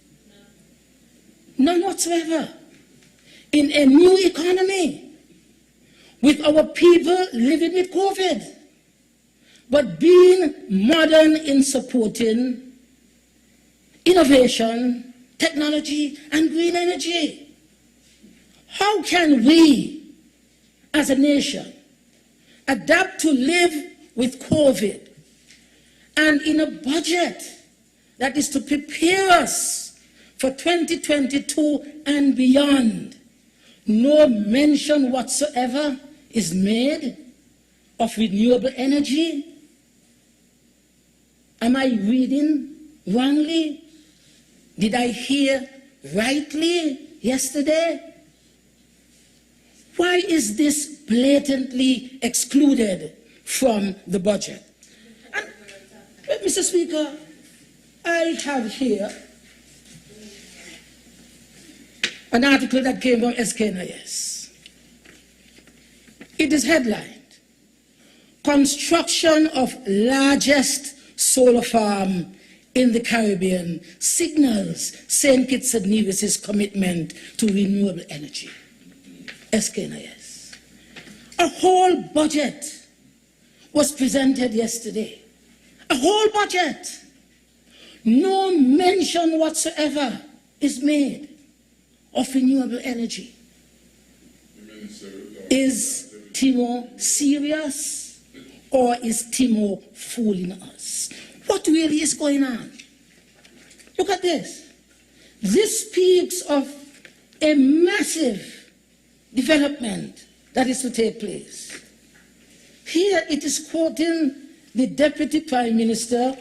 None whatsoever. In a new economy, with our people living with COVID, but being modern in supporting innovation, technology, and green energy. How can we, as a nation, adapt to live with COVID and in a budget that is to prepare us for 2022 and beyond? No mention whatsoever is made of renewable energy. Am I reading wrongly? Did I hear rightly yesterday? Why is this blatantly excluded from the budget? And, Mr. Speaker, I have here an article that came from Kitts-Nevis. It is headlined, "Construction of largest solar farm in the Caribbean signals St. Kitts-Nevis' commitment to renewable energy." Kitts-Nevis. A whole budget was presented yesterday. A whole budget. No mention whatsoever is made of renewable energy. Is Timor serious, or is Timor fooling us? What really is going on? Look at this. This speaks of a massive development that is to take place. Here it is quoting the Deputy Prime Minister,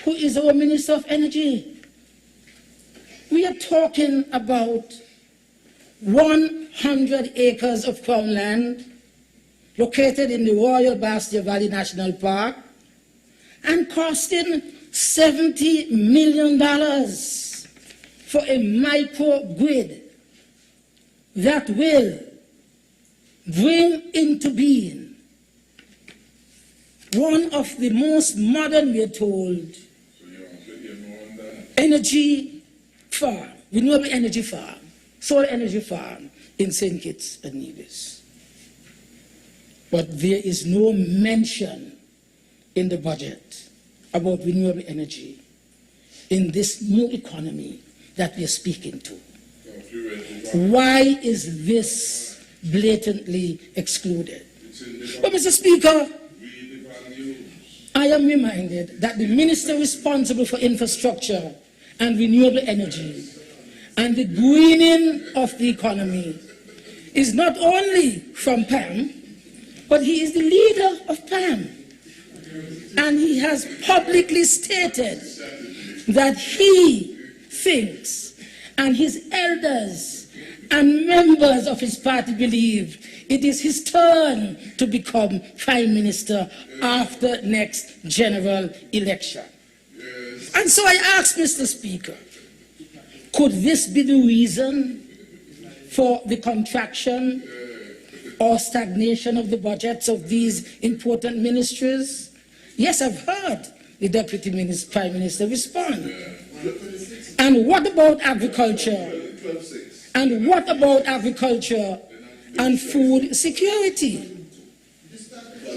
who is our Minister of Energy. We are talking about 100 acres of Crown land located in the Royal Bastia Valley National Park and costing $70 million for a microgrid that will bring into being one of the most modern, we are told, energy farm, renewable energy farm, solar energy farm in St. Kitts and Nevis. But there is no mention in the budget about renewable energy in this new economy that we are speaking to. Why is this blatantly excluded? Well, Mr. Speaker, I am reminded that the minister responsible for infrastructure and renewable energy and the greening of the economy is not only from PAM, but he is the leader of PAM. And he has publicly stated that he thinks, and his elders and members of his party believe, it is his turn to become Prime Minister after next general election. And so I ask, Mr. Speaker, could this be the reason for the contraction or stagnation of the budgets of these important ministries? Yes, I've heard the Deputy Prime Minister respond. And what about agriculture? And what about agriculture and food security?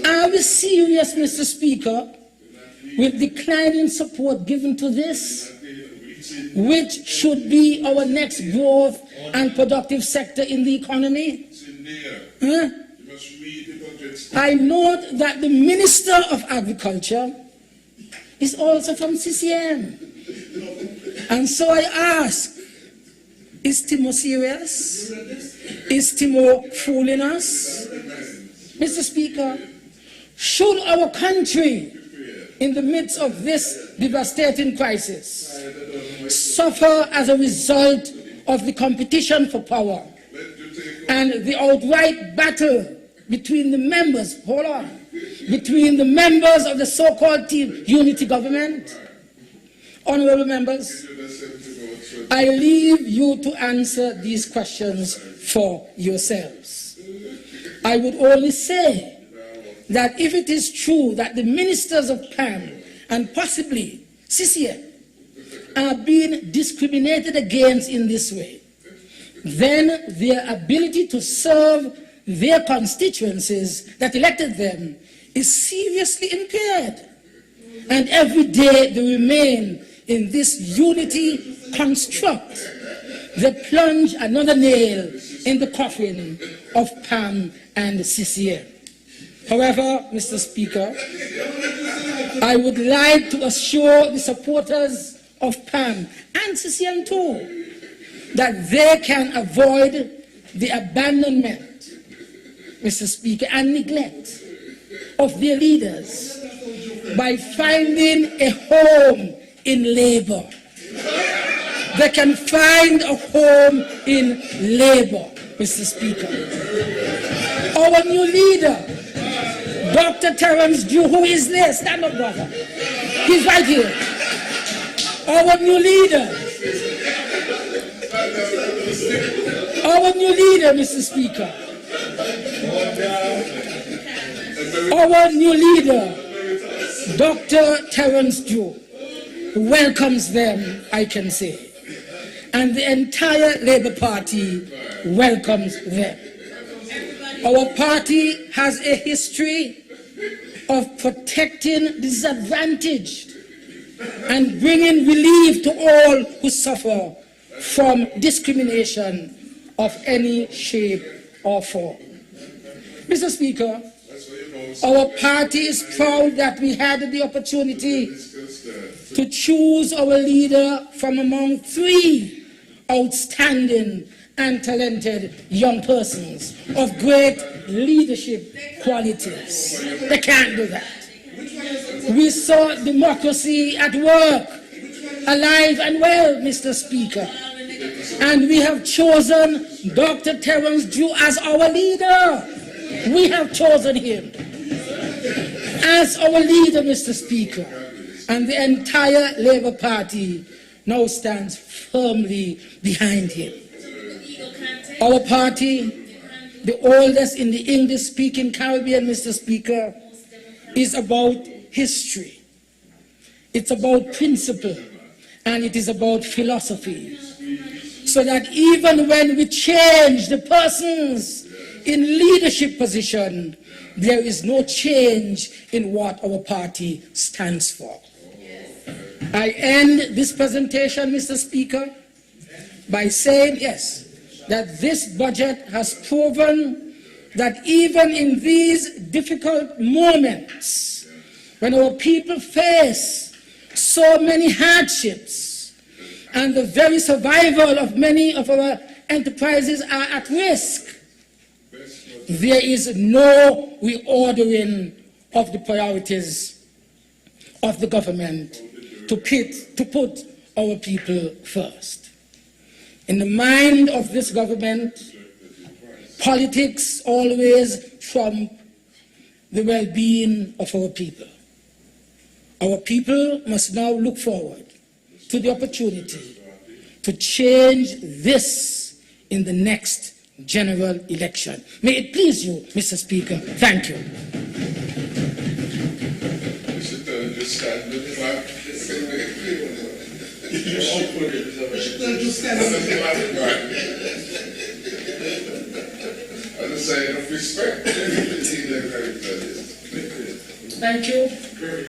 Are we serious, Mr. Speaker, with declining support given to this, which should be our next growth and productive sector in the economy? Huh? I note that the Minister of Agriculture is also from CCM. And so I ask, is Timor serious? Is Timor fooling us? Mr. Speaker, should our country, in the midst of this devastating crisis, suffer as a result of the competition for power and the outright battle between the members, hold on, between the members of the so-called team unity government. Honorable members, I leave you to answer these questions for yourselves. I would only say that if it is true that the ministers of PAM and possibly CCM are being discriminated against in this way, then their ability to serve their constituencies that elected them is seriously impaired. And every day they remain in this unity construct, they plunge another nail in the coffin of PAM and CCM. However, Mr. Speaker, I would like to assure the supporters of PAM and CCM too that they can avoid the abandonment, Mr. Speaker, and neglect of their leaders by finding a home in labor. They can find a home in labor, Mr. Speaker. Our new leader, Dr. Terence Dew, who is there? Stand up, brother. He's right here. Our new leader. Our new leader, Mr. Speaker. Our new leader, Dr. Terence Dew, welcomes them, I can say. And the entire Labour Party welcomes them. Our party has a history of protecting the disadvantaged and bringing relief to all who suffer from discrimination of any shape or form. Mr. Speaker, our party is proud that we had the opportunity to choose our leader from among 3 outstanding and talented young persons of great leadership qualities. They can't do that. We saw democracy at work, alive and well, Mr. Speaker. And we have chosen Dr. Terence Dew as our leader. We have chosen him as our leader, Mr. Speaker. And the entire Labour Party now stands firmly behind him. Our party, the oldest in the English-speaking Caribbean, Mr. Speaker, is about history. It's about principle, and it is about philosophy. So that even when we change the persons in leadership position, there is no change in what our party stands for. I end this presentation, Mr. Speaker, by saying, yes, that this budget has proven that even in these difficult moments, when our people face so many hardships and the very survival of many of our enterprises are at risk, there is no reordering of the priorities of the government to put our people first. In the mind of this government, politics always trump the well-being of our people. Our people must now look forward to the opportunity to change this in the next general election. May it please you, Mr. Speaker. Thank you. Thank you.